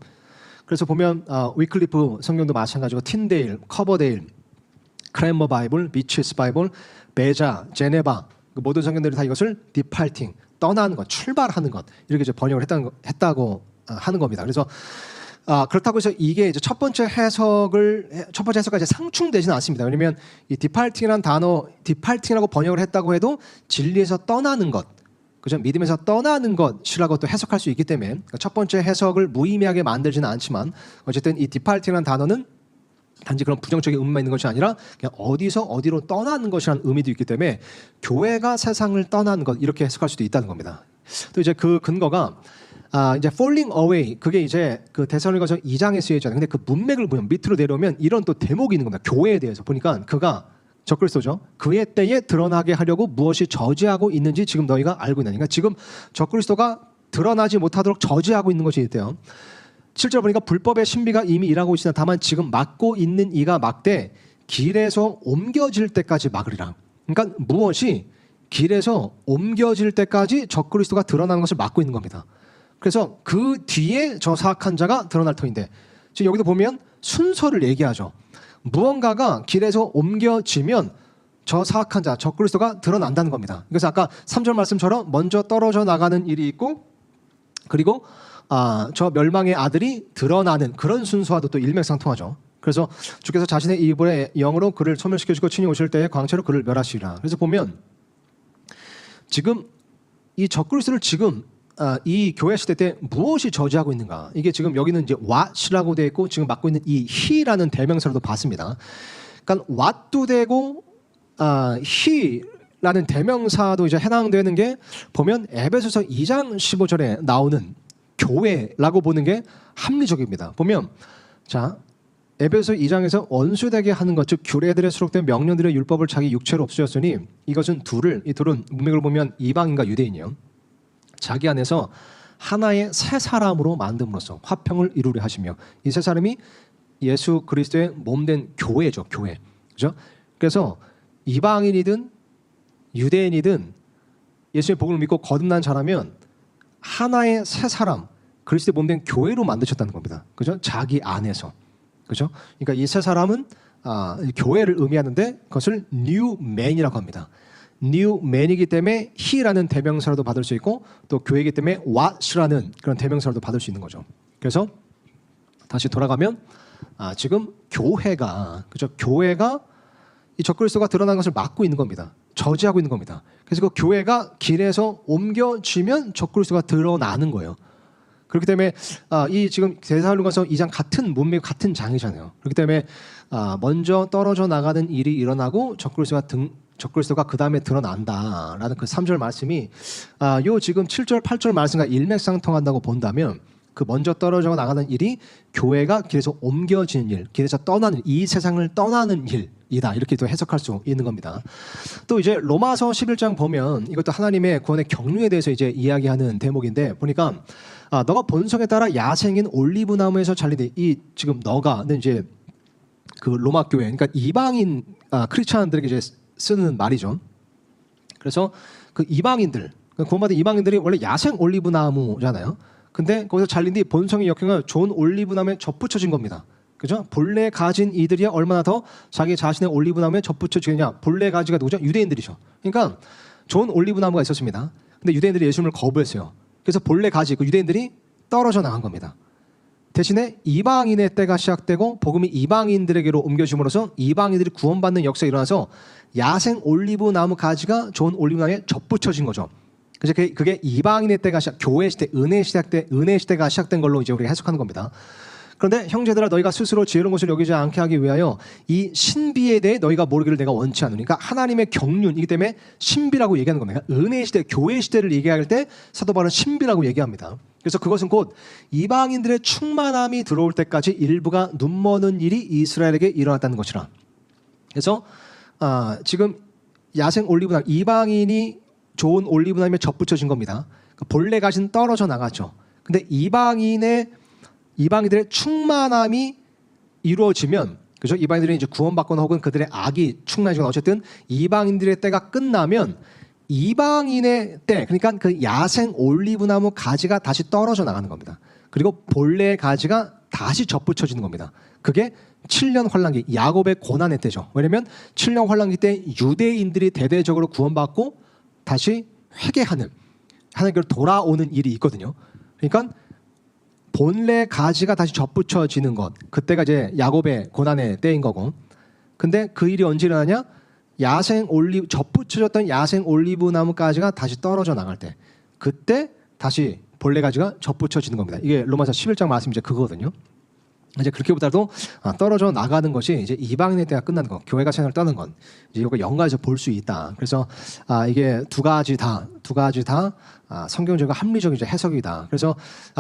[SPEAKER 1] 그래서 보면 위클리프 성경도 마찬가지고 틴데일, 커버데일, 크랜머 바이블, 비치스 바이블, 베자, 제네바, 그 모든 성경들이 다 이것을 departing, 떠나는 것, 출발하는 것, 이렇게 이제 번역을 했다고 하는 겁니다. 그래서 그렇다고 해서 이게 이제 첫 번째 해석과 이제 상충되지는 않습니다. 왜냐하면 이 departing이라는 단어, departing이라고 번역을 했다고 해도 진리에서 떠나는 것, 그죠? 믿음에서 떠나는 것이라고 또 해석할 수 있기 때문에 첫 번째 해석을 무의미하게 만들지는 않지만 어쨌든 이 departing이라는 단어는 단지 그런 부정적인 의미만 있는 것이 아니라 그냥 어디서 어디로 떠나는 것이라는 의미도 있기 때문에 교회가 세상을 떠나는 것, 이렇게 해석할 수도 있다는 겁니다. 또 이제 그 근거가 이제 falling away, 그게 이제 그 데살로니가서 2장에 쓰여 있잖아요. 근데 그 문맥을 보면 밑으로 내려오면 이런 또 대목이 있는 겁니다. 교회에 대해서 보니까 그가 적그리스도죠. 그의 때에 드러나게 하려고 무엇이 저지하고 있는지 지금 너희가 알고 있느니라. 그러니까 지금 적그리스도가 드러나지 못하도록 저지하고 있는 것이 있대요. 실제로 보니까 불법의 신비가 이미 일하고 있으나 다만 지금 막고 있는 이가 막되 길에서 옮겨질 때까지 막으리라. 그러니까 무엇이 길에서 옮겨질 때까지 적그리스도가 드러나는 것을 막고 있는 겁니다. 그래서 그 뒤에 저 사악한 자가 드러날 터인데, 지금 여기도 보면 순서를 얘기하죠. 무언가가 길에서 옮겨지면 저 사악한 자, 적그리스도가 드러난다는 겁니다. 그래서 아까 3절 말씀처럼 먼저 떨어져 나가는 일이 있고, 그리고 저 멸망의 아들이 드러나는 그런 순서와도 또 일맥상통하죠. 그래서 주께서 자신의 입의 영으로 그를 소멸시켜주고 친히 오실 때에 광채로 그를 멸하시리라. 그래서 보면 지금 이 적그리스도를 지금 이 교회 시대 때 무엇이 저지하고 있는가? 이게 지금 여기는 이제 what이라고 되어 있고 지금 맡고 있는 이 he라는 대명사로도 봤습니다. 그러니까 what도 되고 he라는 대명사도 이제 해당되는 게 보면 에베소서 2장 15절에 나오는 교회라고 보는 게 합리적입니다. 보면 자, 에베소 2장에서 원수되게 하는 것, 즉 규례들에 수록된 명령들의 율법을 자기 육체로 없애었으니 이것은 이 둘은 문맥을 보면 이방인과 유대인이요, 자기 안에서 하나의 새 사람으로 만듦으로써 화평을 이루려 하시며, 이 새 사람이 예수 그리스도의 몸된 교회죠, 교회. 그죠? 그래서 이방인이든 유대인이든 예수의 복음을 믿고 거듭난 자라면 하나의 새 사람, 그리스도의 몸된 교회로 만드셨다는 겁니다. 그죠? 자기 안에서. 그죠? 그러니까 이 새 사람은 교회를 의미하는데 그것을 new man이라고 합니다. new man이기 때문에 he라는 대명사로도 받을 수 있고 또 교회이기 때문에 what이라는 그런 대명사로도 받을 수 있는 거죠. 그래서 다시 돌아가면 지금 교회가 그죠? 교회가 이 적그리스도가 드러난 것을 막고 있는 겁니다. 저지하고 있는 겁니다. 그래서 그 교회가 길에서 옮겨지면 적그리스도가 드러나는 거예요. 그렇기 때문에 이 지금 데살로니가서 2장 같은 문맥 같은 장이잖아요. 그렇기 때문에 먼저 떨어져 나가는 일이 일어나고 적그리스도가 그 다음에 드러난다라는 그 3절 말씀이 요 지금 7절 8절 말씀과 일맥상통한다고 본다면 그 먼저 떨어져 나가는 일이 교회가 길에서 옮겨지는 일, 길에서 떠나는 이 세상을 떠나는 일이다 이렇게 또 해석할 수 있는 겁니다. 또 이제 로마서 11장 보면 이것도 하나님의 구원의 경륜에 대해서 이제 이야기하는 대목인데 보니까 너가 본성에 따라 야생인 올리브 나무에서 잘리되 이 지금 너가는 이제 그 로마 교회 그러니까 이방인 크리스천들에게 이제 쓰는 말이죠. 그래서 그 이방인들 구원받은 이방인들이 원래 야생 올리브 나무잖아요. 근데 거기서 잘린 뒤 본성의 역행은 좋은 올리브 나무에 접붙여진 겁니다. 그죠? 본래 가진 이들이 얼마나 더 자기 자신의 올리브 나무에 접붙여지느냐. 본래 가지가 누구죠? 유대인들이죠. 그러니까 좋은 올리브 나무가 있었습니다. 근데 유대인들이 예수님을 거부했어요. 그래서 본래 가지 그 유대인들이 떨어져 나간 겁니다. 대신에 이방인의 때가 시작되고 복음이 이방인들에게로 옮겨짐으로써 이방인들이 구원받는 역사가 일어나서 야생 올리브 나무 가지가 좋은 올리브 나무에 접붙여진 거죠. 그래서 그게 이방인의 때가 교회 시대, 은혜 시대가 시작된 걸로 이제 우리가 해석하는 겁니다. 그런데 형제들아 너희가 스스로 지혜로운 것을 여기지 않게 하기 위하여 이 신비에 대해 너희가 모르기를 내가 원치 않으니 그러니까 하나님의 경륜이기 때문에 신비라고 얘기하는 겁니다. 그러니까 은혜 시대, 교회 시대를 얘기할 때 사도 바울은 신비라고 얘기합니다. 그래서 그것은 곧 이방인들의 충만함이 들어올 때까지 일부가 눈머는 일이 이스라엘에게 일어났다는 것이라. 그래서 지금 야생 올리브나무 이방인이 좋은 올리브나무에 접붙여진 겁니다. 그러니까 본래 가진 떨어져 나갔죠. 근데 이방인들의 충만함이 이루어지면 그죠? 이방인들이 이제 구원받거나 혹은 그들의 악이 충만해지거나 어쨌든 이방인들의 때가 끝나면 이방인의 때 그러니까 그 야생 올리브나무 가지가 다시 떨어져 나가는 겁니다. 그리고 본래의 가지가 다시 접붙여지는 겁니다. 그게 7년 환란기 야곱의 고난의 때죠. 왜냐하면 7년 환란기 때 유대인들이 대대적으로 구원받고 다시 회개하는 하나님께로 돌아오는 일이 있거든요. 그러니까 본래 가지가 다시 접붙여지는 것 그때가 이제 야곱의 고난의 때인 거고 근데 그 일이 언제 일어나냐 접붙여졌던 야생 올리브 나무 가지가 다시 떨어져 나갈 때 그때 다시 본래 가지가 접붙여지는 겁니다. 이게 로마서 11장 말씀 이제 그거거든요. 이제 그렇게보다도 떨어져 나가는 것이 이제 이방인의 때가 끝나는 것, 교회가 세상을 떠는 것, 이제 이거 연관해서 볼 수 있다. 그래서 이게 두 가지 다 성경적이고 합리적인 해석이다. 그래서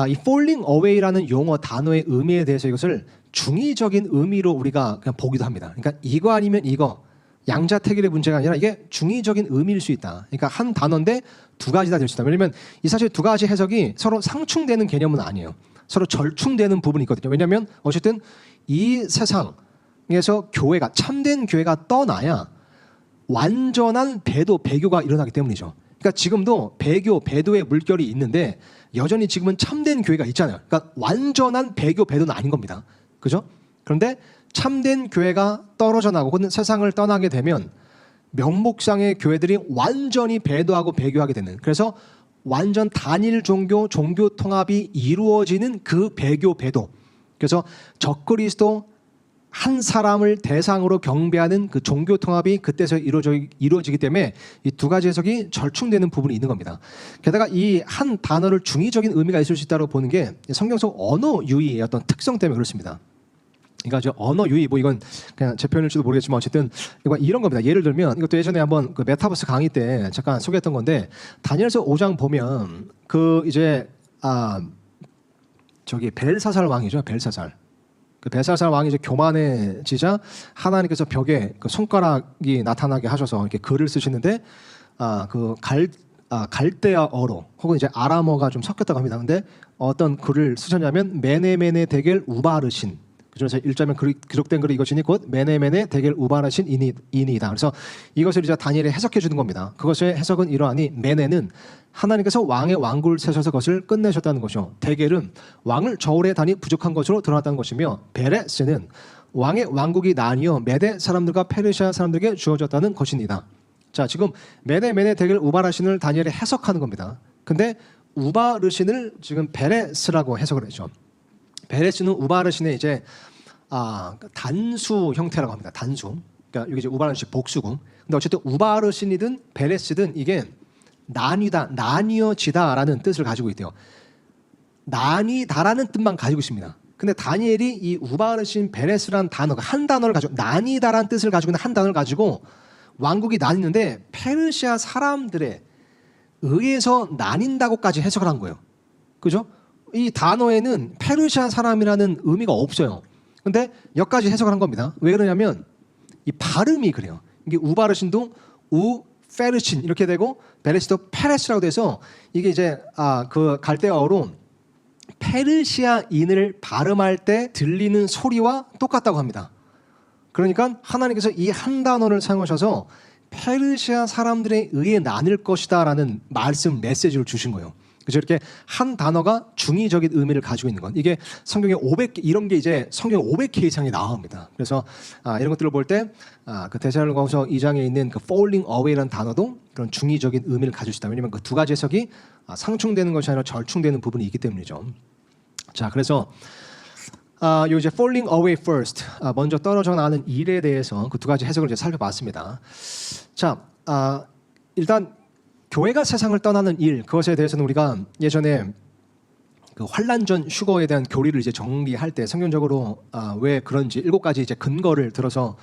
[SPEAKER 1] 이 falling away라는 용어 단어의 의미에 대해서 이것을 중의적인 의미로 우리가 그냥 보기도 합니다. 그러니까 이거 아니면 이거 양자택일의 문제가 아니라 이게 중의적인 의미일 수 있다. 그러니까 한 단어인데 두 가지 다 될 수 있다. 왜냐하면 이 사실 두 가지 해석이 서로 상충되는 개념은 아니에요. 서로 절충되는 부분이 있거든요. 왜냐하면 어쨌든 이 세상에서 교회가 참된 교회가 떠나야 완전한 배교가 일어나기 때문이죠. 그러니까 지금도 배도의 물결이 있는데 여전히 지금은 참된 교회가 있잖아요. 그러니까 완전한 배도는 아닌 겁니다. 그죠? 그런데 참된 교회가 떨어져 나가고 혹은 세상을 떠나게 되면 명목상의 교회들이 완전히 배도하고 배교하게 되는 그래서 완전 단일 종교 통합이 이루어지는 그 배도 그래서 적그리스도 한 사람을 대상으로 경배하는 그 종교 통합이 그때서 이루어지기 때문에 이 두 가지 해석이 절충되는 부분이 있는 겁니다. 게다가 이 한 단어를 중의적인 의미가 있을 수 있다고 보는 게 성경 속 언어 유희의 어떤 특성 때문에 그렇습니다. 그러니까 언어 유희 이건 그냥 제 표현일지도 모르겠지만 어쨌든 이런 겁니다. 예를 들면 이것도 예전에 한번 그 메타버스 강의 때 잠깐 소개했던 건데 다니엘서 5장 보면 그 이제 저기 벨사살 왕이죠. 그 벨사살 왕이 이제 교만해지자 하나님께서 벽에 그 손가락이 나타나게 하셔서 이렇게 글을 쓰시는데 그 갈대아어로 혹은 이제 아람어가 좀 섞였다고 합니다. 근데 어떤 글을 쓰셨냐면 메네메네 데겔 우바르신 그래서 1절에 기록된 글이 이것이니 곧 메네메네 데겔 우바르신 이니이다. 그래서 이것을 이제 다니엘이 해석해 주는 겁니다. 그것의 해석은 이러하니 메네는 하나님께서 왕의 왕국을 세셔서 그것을 끝내셨다는 것이요. 데겔은 왕을 저울에 다니 부족한 것으로 드러났다는 것이며 베레스는 왕의 왕국이 나뉘어 메대 사람들과 페르시아 사람들에게 주어졌다는 것입니다. 자, 지금 메대 대결 우바르신을 다니엘이 해석하는 겁니다. 근데 우바르신을 지금 베레스라고 해석을 했죠. 베레스는 우바르신의 이제 단수 형태라고 합니다. 단수. 그러니까 이게 이제 우바르신 복수고. 근데 어쨌든 우바르신이든 베레스든 이게 나뉘다, 나뉘어지다라는 뜻을 가지고 있대요. 나뉘다라는 뜻만 가지고 있습니다. 근데 다니엘이 이 우바르신 베레스라는 단어가 한 단어를 가지고 나뉘다라는 뜻을 가지고 있는 한 단어를 가지고 왕국이 나뉘는데 페르시아 사람들에 의해서 나뉜다고까지 해석을 한 거예요. 그죠? 이 단어에는 페르시아 사람이라는 의미가 없어요. 근데 여기까지 해석을 한 겁니다. 왜 그러냐면 이 발음이 그래요. 이게 우바르신도 페르신 이렇게 되고 베레스도 페레스라고 돼서 이게 이제 그 갈대어로 페르시아인을 발음할 때 들리는 소리와 똑같다고 합니다. 그러니까 하나님께서 이 한 단어를 사용하셔서 페르시아 사람들에 의해 나뉠 것이다라는 말씀 메시지를 주신 거예요. 그래서 이렇게 한 단어가 중의적인 의미를 가지고 있는 건 이게 성경에 500개 이런 게 이제 성경에 500개 이상이 나옵니다. 그래서 이런 것들을 볼 때 그 데살로니가서 2장에 있는 그 falling away라는 단어도 그런 중의적인 의미를 가지고 있다. 왜냐하면 그 두 가지 해석이 상충되는 것이 아니라 절충되는 부분이 있기 때문이죠. 자, 그래서 요 이제 falling away first 먼저 떨어져 나가는 일에 대해서 그 두 가지 해석을 이제 살펴봤습니다. 자, 일단 교회가 세상을 떠나는 일 그것에 대해서는 우리가 예전에 그 환란전 휴거에 대한 교리를 이제 정리할 때 성경적으로 왜 그런지 7가지 이제 근거를 들어서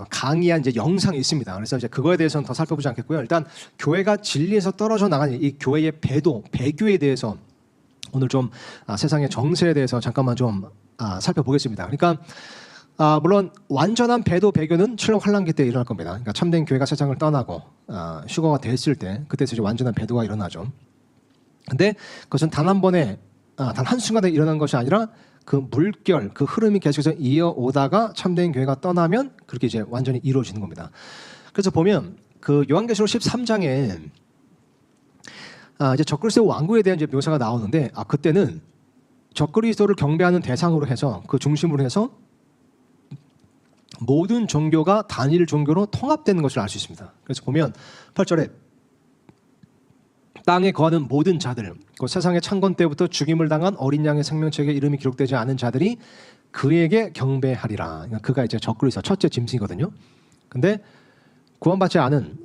[SPEAKER 1] 강의한 이제 영상이 있습니다. 그래서 이제 그거에 대해서는 더 살펴보지 않겠고요. 일단 교회가 진리에서 떨어져 나가는 이 교회의 배교에 대해서 오늘 좀 세상의 정세에 대해서 잠깐만 좀 살펴보겠습니다. 그러니까 물론 완전한 배교는 칠흑 환란기 때 일어날 겁니다. 그러니까 참된 교회가 세상을 떠나고 휴거가 됐을 때 그때서 이제 완전한 배도가 일어나죠. 근데 그것은 단 한 번에 단 한순간에 일어난 것이 아니라 그 물결, 그 흐름이 계속해서 이어오다가 참된 교회가 떠나면 그렇게 이제 완전히 이루어지는 겁니다. 그래서 보면 그 요한계시록 13장에 이제 적그리스도 왕국에 대한 이제 묘사가 나오는데 그때는 적그리스도를 경배하는 대상으로 해서 그 중심으로 해서 모든 종교가 단일 종교로 통합되는 것을 알 수 있습니다. 그래서 보면 8절에 땅에 거하는 모든 자들, 그 세상의 창건 때부터 죽임을 당한 어린 양의 생명책에 이름이 기록되지 않은 자들이 그에게 경배하리라. 그러니까 그가 이제 적그리스도 첫째 짐승이거든요. 근데 구원받지 않은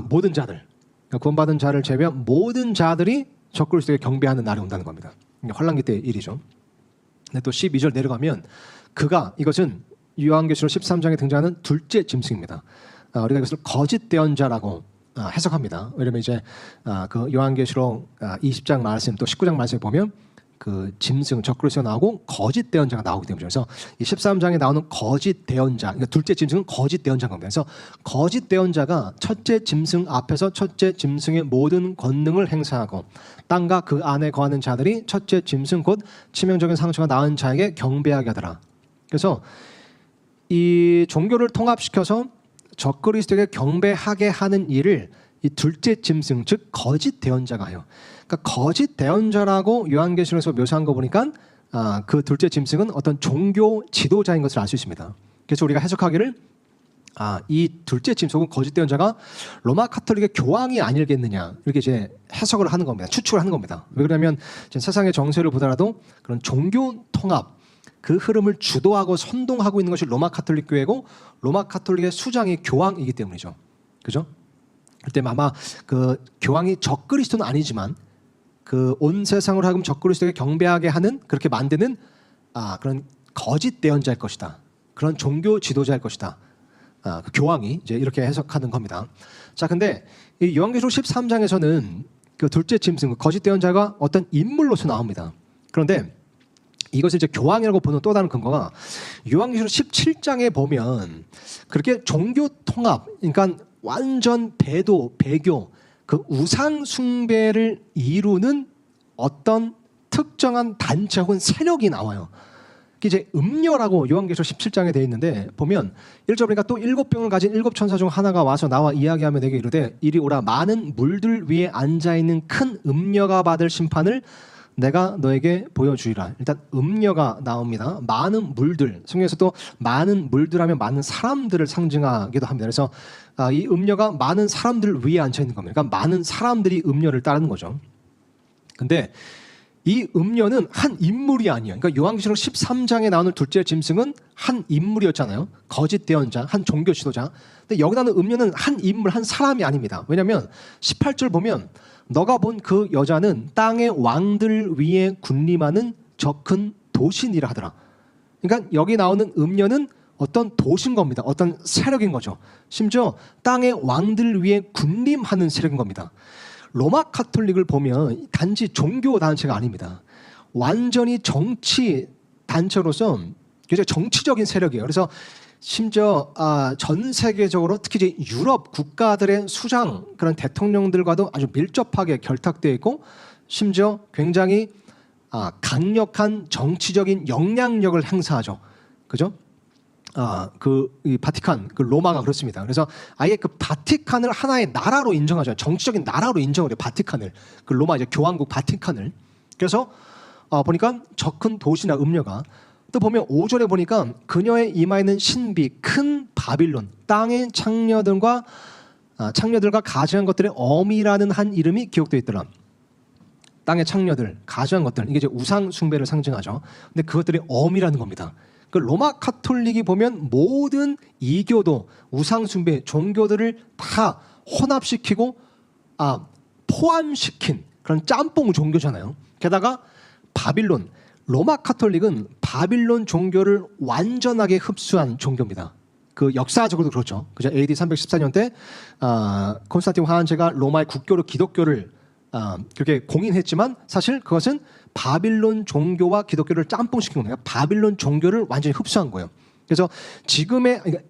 [SPEAKER 1] 모든 자들, 그러니까 구원받은 자를 제외한 모든 자들이 적그리스도에 경배하는 날이 온다는 겁니다. 환란기 때의 일이죠. 근데 또 12절 내려가면 그가 이것은 요한계시록 13장에 등장하는 둘째 짐승입니다. 우리가 이것을 거짓 대언자라고 해석합니다. 왜냐하면 이제 그 요한계시록 20장 말씀 또 19장 말씀에 보면 그 짐승 적그리스도가 나오고 거짓 대언자가 나오기 때문에 그래서 이 13장에 나오는 거짓 대언자, 그러니까 둘째 짐승은 거짓 대언자인 겁니다. 그래서 거짓 대언자가 첫째 짐승 앞에서 첫째 짐승의 모든 권능을 행사하고 땅과 그 안에 거하는 자들이 첫째 짐승 곧 치명적인 상처가 나은 자에게 경배하게 하더라. 그래서 이 종교를 통합시켜서 적그리스도에게 경배하게 하는 일을 이 둘째 짐승 즉 거짓 대언자가 해요. 그러니까 거짓 대언자라고 요한계시록에서 묘사한 거 보니까 그 둘째 짐승은 어떤 종교 지도자인 것을 알 수 있습니다. 그래서 우리가 해석하기를 이 둘째 짐승은 거짓 대언자가 로마 카톨릭의 교황이 아니겠느냐 이렇게 이제 해석을 하는 겁니다. 추측을 하는 겁니다. 왜 그러냐면 세상의 정세를 보더라도 그런 종교 통합 그 흐름을 주도하고 선동하고 있는 것이 로마 카톨릭 교회고 로마 카톨릭의 수장이 교황이기 때문이죠. 그죠? 그때 아마 그 교황이 적그리스도는 아니지만 그 온 세상을 하여금 적그리스도에게 경배하게 하는 그렇게 만드는 그런 거짓 대언자일 것이다. 그런 종교 지도자일 것이다. 그 교황이 이제 이렇게 해석하는 겁니다. 자, 근데 이 요한계시록 13장에서는 그 둘째 짐승, 거짓 대언자가 어떤 인물로서 나옵니다. 그런데 이것을 이제 교황이라고 보는 또 다른 근거가 요한계시록 17장에 보면 그렇게 종교 통합, 그러니까 완전 배교, 그 우상 숭배를 이루는 어떤 특정한 단체 혹은 세력이 나와요. 그게 이제 음녀라고 요한계시록 17장에 되어 있는데 보면 1절 보니까 또 7병을 가진 7천사 중 하나가 와서 나와 이야기하며 내게 이르되 이리 오라 많은 물들 위에 앉아있는 큰 음녀가 받을 심판을 내가 너에게 보여주리라. 일단 음녀가 나옵니다. 많은 물들, 성경에서도 많은 물들하면 많은 사람들을 상징하기도 합니다. 그래서 이 음녀가 많은 사람들 위에 앉아 있는 겁니다. 그러니까 많은 사람들이 음녀를 따르는 거죠. 근데 이 음녀는 한 인물이 아니에요. 그러니까 요한계시록 13장에 나오는 둘째 짐승은 한 인물이었잖아요. 거짓 대언자, 한 종교 지도자. 근데 여기 나오는 음녀는 한 인물, 한 사람이 아닙니다. 왜냐하면 18절 보면 너가 본 그 여자는 땅의 왕들 위에 군림하는 저 큰 도신이라 하더라. 그러니까 여기 나오는 음녀는 어떤 도신 겁니다. 어떤 세력인 거죠. 심지어 땅의 왕들 위에 군림하는 세력인 겁니다. 로마 카톨릭을 보면 단지 종교 단체가 아닙니다. 완전히 정치 단체로서 굉장히 정치적인 세력이에요. 그래서 심지어 전 세계적으로 특히 이제 유럽 국가들의 수장 그런 대통령들과도 아주 밀접하게 결탁되어 있고 심지어 굉장히 강력한 정치적인 영향력을 행사하죠. 그죠? 이 바티칸, 그 로마가 그렇습니다. 그래서 아예 그 바티칸을 하나의 나라로 인정하죠. 정치적인 나라로 인정을 해요. 바티칸을. 그 로마 이제 교황국 바티칸을. 그래서 보니까 저 큰 도시나 음녀가 또 보면 5절에 보니까 그녀의 이마에 있는 신비 큰 바빌론 땅의 창녀들과 가증한 것들의 어미라는 한 이름이 기록되어 있더라. 땅의 창녀들, 가증한 것들 이게 이제 우상 숭배를 상징하죠. 근데 그것들이 어미라는 겁니다. 그 로마 카톨릭이 보면 모든 이교도 우상 숭배 종교들을 다 혼합시키고 포함시킨 그런 짬뽕 종교잖아요. 게다가 바빌론 로마 카톨릭은 바빌론 종교를 완전하게 흡수한 종교입니다. 그 역사적으로도 그렇죠. 그죠? AD 314년 때 콘스탄틴 황제가 로마의 국교로 기독교를 그렇게 공인했지만 사실 그것은 바빌론 종교와 기독교를 짬뽕시킨 거예요. 바빌론 종교를 완전히 흡수한 거예요. 그래서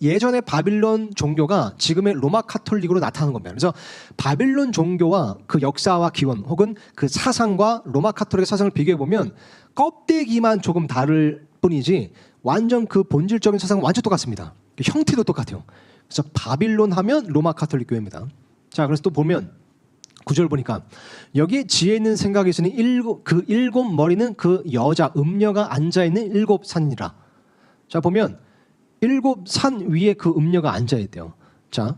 [SPEAKER 1] 예전의 바빌론 종교가 지금의 로마 카톨릭으로 나타나는 겁니다. 그래서 바빌론 종교와 그 역사와 기원 혹은 그 사상과 로마 카톨릭의 사상을 비교해 보면 껍데기만 조금 다를 뿐이지 완전 그 본질적인 사상은 완전 똑같습니다. 형태도 똑같아요. 그래서 바빌론 하면 로마 카톨릭 교회입니다. 자, 그래서 또 보면 9절 보니까 여기에 지혜 있는 생각이 있으니 일곱 머리는 그 여자 음녀가 앉아있는 일곱 산이라. 자, 보면 일곱 산 위에 그 음녀가 앉아있대요. 자,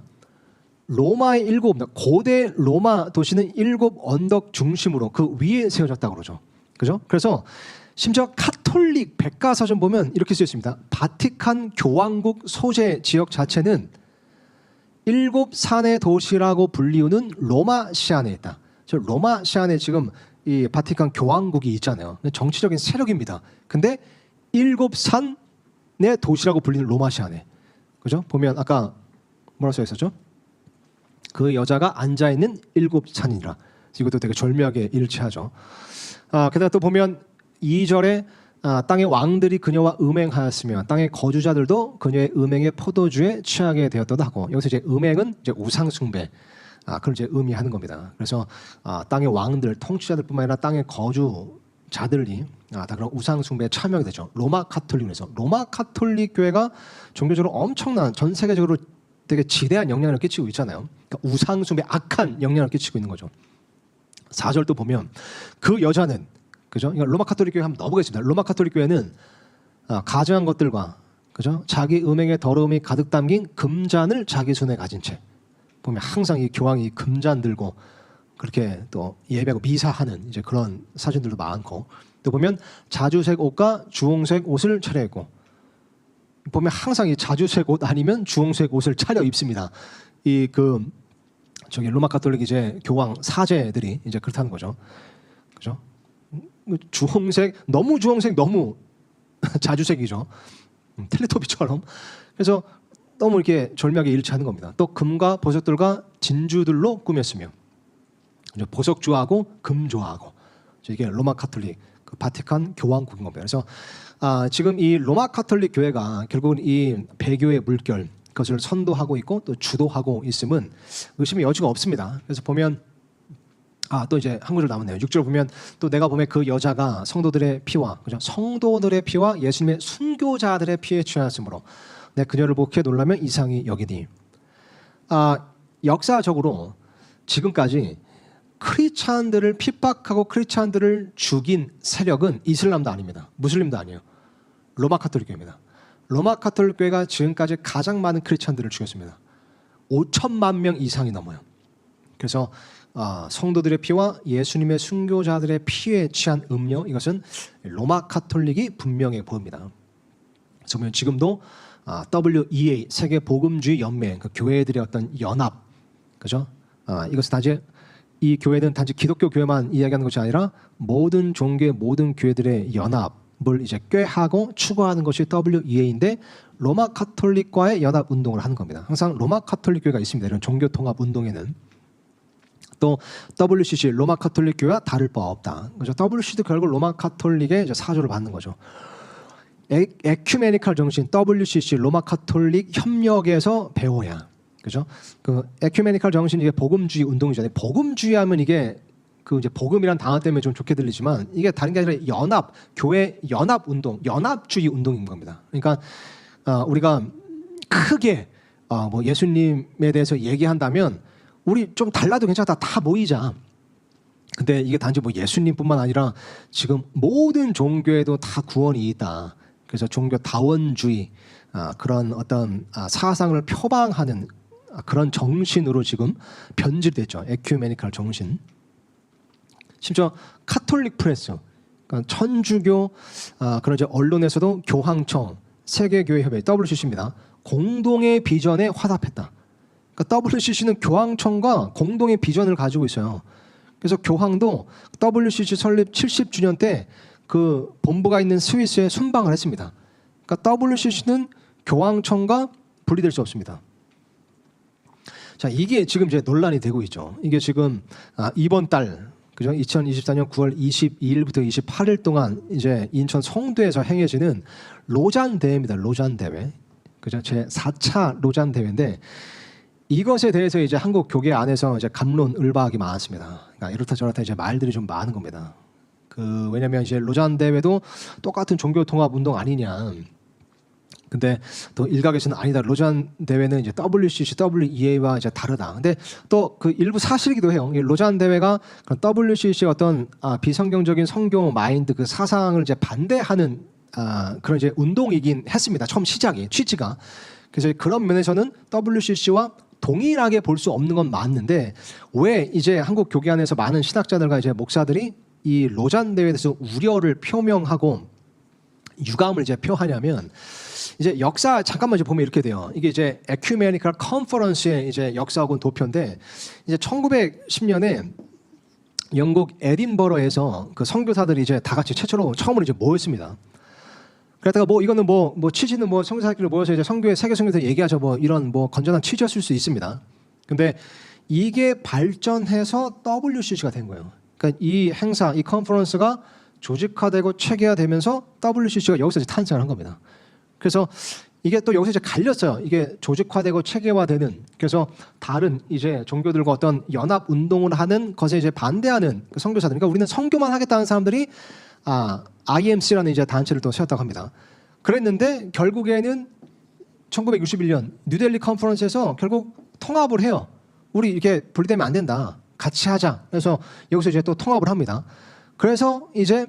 [SPEAKER 1] 로마의 고대 로마 도시는 일곱 언덕 중심으로 그 위에 세워졌다고 그러죠. 그죠? 그래서 심지어 카톨릭 백과사전 보면 이렇게 쓰여 있습니다. 바티칸 교황국 소재 지역 자체는 일곱 산의 도시라고 불리우는 로마시안에 있다. 저 로마시안에 지금 이 바티칸 교황국이 있잖아요. 정치적인 세력입니다. 근데 일곱 산의 도시라고 불리는 로마시안에. 그죠? 보면 아까 뭐라 써 있었죠? 그 여자가 앉아 있는 일곱 산이라. 이것도 되게 절묘하게 일치하죠. 게다가 또 보면 2절에 땅의 왕들이 그녀와 음행하였으며 땅의 거주자들도 그녀의 음행의 포도주에 취하게 되었다고 하고 여기서 이제 음행은 이제 우상 숭배 그걸 이제 의미하는 겁니다. 그래서 땅의 왕들 통치자들뿐만 아니라 땅의 거주자들이 다 그런 우상 숭배에 참여하게 되죠. 로마 카톨릭에서 로마 카톨릭 교회가 종교적으로 엄청난 전 세계적으로 되게 지대한 영향을 끼치고 있잖아요. 그러니까 우상 숭배 악한 영향을 끼치고 있는 거죠. 4절도 보면 그 여자는 그죠? 그러니까 로마 카톨릭 교회 한번 넣어보겠습니다. 로마 카톨릭 교회는 가증한 것들과 그죠? 자기 음행의 더러움이 가득 담긴 금잔을 자기 손에 가진 채 보면 항상 이 교황이 금잔 들고 그렇게 또 예배하고 미사하는 이제 그런 사진들도 많고 또 보면 자주색 옷과 주홍색 옷을 차려입고 보면 항상 이 자주색 옷 아니면 주홍색 옷을 차려 입습니다. 저기 로마 카톨릭 이제 교황 사제들이 이제 그렇다는 거죠. 그죠? 주홍색 너무 자주색이죠. 텔레토비처럼. 그래서 너무 이렇게 절묘하게 일치하는 겁니다. 또 금과 보석들과 진주들로 꾸몄으며 보석주하고 금조하고 이게 로마 카톨릭 그 바티칸 교황국인 겁니다. 그래서 지금 이 로마 카톨릭 교회가 결국은 이 배교의 물결 그것을 선도하고 있고 또 주도하고 있음은 의심의 여지가 없습니다. 그래서 보면 또 이제 한 구절 남았네요. 6절 보면 또 내가 보면 그 여자가 성도들의 피와 그죠? 성도들의 피와 예수님의 순교자들의 피에 취하였으므로 내 그녀를 보게 놀라면 이상히 여기니. 역사적으로 지금까지 크리스찬들을 핍박하고 크리스찬들을 죽인 세력은 이슬람도 아닙니다. 무슬림도 아니에요. 로마 카톨릭 교회입니다. 로마 카톨릭 교회가 지금까지 가장 많은 크리스찬들을 죽였습니다. 5천만 명 이상이 넘어요. 그래서 성도들의 피와 예수님의 순교자들의 피에 취한 음료, 이것은 로마 카톨릭이 분명해 보입니다. 그래서 보면 지금도 WEA 세계 복음주의 연맹, 그 교회들의 어떤 연합, 그죠? 이것은 단지 이 교회는 단지 기독교 교회만 이야기하는 것이 아니라 모든 종교의 모든 교회들의 연합을 이제 꾀하고 추구하는 것이 WEA인데 로마 카톨릭과의 연합 운동을 하는 겁니다. 항상 로마 카톨릭 교회가 있습니다. 이런 종교 통합 운동에는. 또 WCC 로마 카톨릭 교회와 다를 바 없다. 그죠? WCC도 결국 로마 카톨릭의 이제 사조를 받는 거죠. 에큐메니칼 정신 WCC 로마 카톨릭 협력에서 배워야. 그죠? 그 에큐메니칼 정신 이게 복음주의 운동이잖아요. 복음주의 하면 이게 그 이제 복음이란 단어 때문에 좀 좋게 들리지만 이게 다른 게 아니라 연합, 교회 연합 운동, 연합주의 운동인 겁니다. 그러니까 우리가 크게 뭐 예수님에 대해서 얘기한다면 우리 좀 달라도 괜찮다, 다 모이자. 근데 이게 단지 뭐 예수님뿐만 아니라 지금 모든 종교에도 다 구원이 있다. 그래서 종교 다원주의 그런 어떤 사상을 표방하는 그런 정신으로 지금 변질됐죠. 에큐메니칼 정신. 심지어 카톨릭 프레스, 그러니까 천주교 그런 이제 언론에서도 교황청, 세계교회협회 WCC입니다. 공동의 비전에 화답했다. 그러니까 WCC는 교황청과 공동의 비전을 가지고 있어요. 그래서 교황도 WCC 설립 70주년 때 그 본부가 있는 스위스에 순방을 했습니다. 그러니까 WCC는 교황청과 분리될 수 없습니다. 자, 이게 지금 이제 논란이 되고 있죠. 이게 지금 이번 달, 그죠? 2024년 9월 22일부터 28일 동안 이제 인천 송도에서 행해지는 로잔 대회입니다. 로잔 대회, 그죠? 제 4차 로잔 대회인데 이것에 대해서 이제 한국 교계 안에서 이제 갑론을박이 많았습니다. 그러니까 이렇다 저렇다 이제 말들이 좀 많은 겁니다. 왜냐하면 이제 로잔 대회도 똑같은 종교 통합 운동 아니냐. 근데 또 일각에서는 아니다. 로잔 대회는 이제 WCC, WEA와 이제 다르다. 근데 또 그 일부 사실이기도 해요. 로잔 대회가 WCC의 어떤 비성경적인 성교 마인드 그 사상을 이제 반대하는 그런 이제 운동이긴 했습니다. 처음 시작이 취지가. 그래서 그런 면에서는 WCC와 동일하게 볼 수 없는 건 맞는데 왜 이제 한국 교계 안에서 많은 신학자들과 이제 목사들이 이 로잔 대회에 대해서 우려를 표명하고 유감을 이제 표하냐면 이제 역사 잠깐만 이제 보면 이렇게 돼요. 이게 이제 에큐메니컬 컨퍼런스의 이제 역사하고는 도표인데 이제 1910년에 영국 에딘버러에서 그 선교사들이 이제 다 같이 최초로 처음으로 이제 모였습니다. 그러다가 뭐 이거는 뭐 취지는 뭐 선교사끼리 모여서 이제 선교회 세계 선교사 얘기하죠. 뭐 이런 뭐 건전한 취지였을 수 있습니다. 근데 이게 발전해서 WCC가 된 거예요. 그러니까 이 행사, 이 컨퍼런스가 조직화되고 체계화되면서 WCC가 여기서 이제 탄생을 한 겁니다. 그래서 이게 또 여기서 이제 갈렸어요. 이게 조직화되고 체계화되는, 그래서 다른 이제 종교들과 어떤 연합 운동을 하는 것에 이제 반대하는 그 선교사들. 그러니까 우리는 선교만 하겠다는 사람들이 IMC라는 이제 단체를 또 세웠다고 합니다. 그랬는데 결국에는 1961년 뉴델리 컨퍼런스에서 결국 통합을 해요. 우리 이렇게 분리되면 안 된다. 같이 하자. 그래서 여기서 이제 또 통합을 합니다. 그래서 이제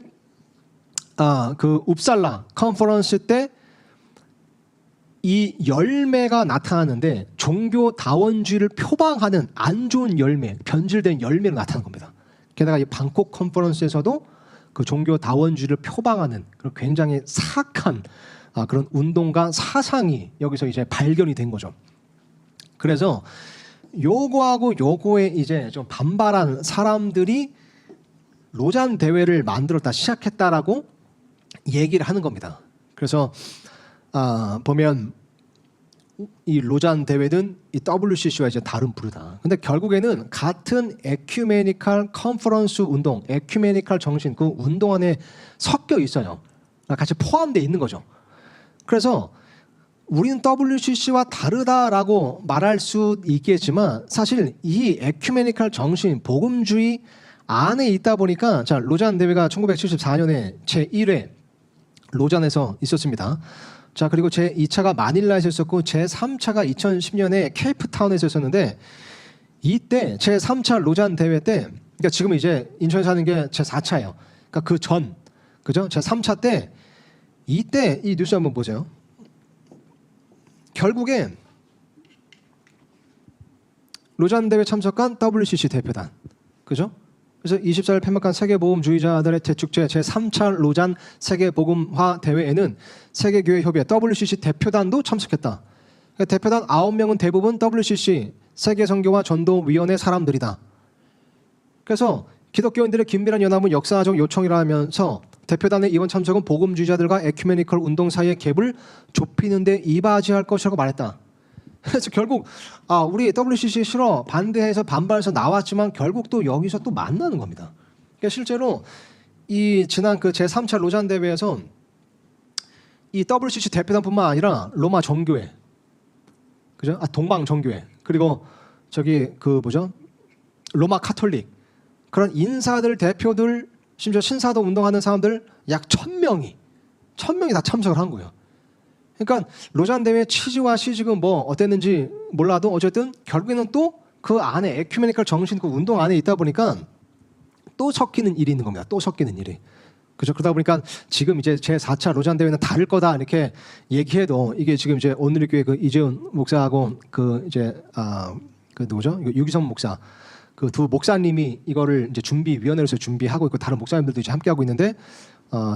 [SPEAKER 1] 그 웁살라 컨퍼런스 때 이 열매가 나타나는데 종교 다원주의를 표방하는 안 좋은 열매, 변질된 열매로 나타난 겁니다. 게다가 이 방콕 컨퍼런스에서도 그 종교 다원주의를 표방하는 그런 굉장히 사악한 그런 운동과 사상이 여기서 이제 발견이 된 거죠. 그래서 요거하고 요거에 이제 좀 반발한 사람들이 로잔 대회를 만들었다, 시작했다라고 얘기를 하는 겁니다. 그래서 보면 이 로잔 대회는 이 WCC와 이제 다른 부류다. 근데 결국에는 같은 에큐메니칼 컨퍼런스 운동, 에큐메니칼 정신 그 운동 안에 섞여 있어요. 같이 포함되어 있는 거죠. 그래서 우리는 WCC와 다르다라고 말할 수 있겠지만 사실 이 에큐메니칼 정신, 복음주의 안에 있다 보니까 자, 로잔 대회가 1974년에 제1회 로잔에서 있었습니다. 자, 그리고 제2차가 마닐라에서 있었고 제3차가 2010년에 케이프타운에서 있었는데 이때 제3차 로잔 대회 때 그러니까 지금 이제 인천에 사는 게 제 4차예요. 그러니까 그 전, 그죠? 제 3차 때 이때 이 뉴스 한번 보세요. 결국에 로잔 대회 참석한 WCC 대표단, 그죠? 그래서 24일 폐막한 세계보험주의자들의 대축제 제3차 로잔 세계복음화 대회에는 세계교회협의회 WCC 대표단도 참석했다. 그러니까 대표단 9명은 대부분 WCC 세계선교와 전도위원회 사람들이다. 그래서 기독교인들의 긴밀한 연합은 역사적 요청이라면서 대표단의 이번 참석은 복음주의자들과 에큐메니컬 운동 사이의 갭을 좁히는 데 이바지할 것이라고 말했다. 그래서 결국 우리 WCC 싫어 반대해서 반발해서 나왔지만 결국 또 여기서 또 만나는 겁니다. 그러니까 실제로 이 지난 그 제3차 로잔 대회에서 이 WCC 대표단뿐만 아니라 로마 정교회, 그죠? 동방 정교회, 그리고 저기 그 뭐죠? 로마 카톨릭, 그런 인사들, 대표들, 심지어 신사도 운동하는 사람들 약 1000명이 다 참석을 한 거예요. 그러니까 로잔 대회 취지와 시직은 뭐 어땠는지 몰라도 어쨌든 결국에는 또 그 안에 에큐메니컬 정신, 그 운동 안에 있다 보니까 또 섞이는 일이 있는 겁니다. 또 섞이는 일이. 그죠? 그러다 보니까 지금 이제 제 4차 로잔 대회는 다를 거다 이렇게 얘기해도 이게 지금 이제 오늘교회 그 이재훈 목사하고 그 이제 그 누구죠? 유기성 목사, 그 두 목사님이 이거를 이제 준비위원회로서 준비하고 있고 다른 목사님들도 이제 함께하고 있는데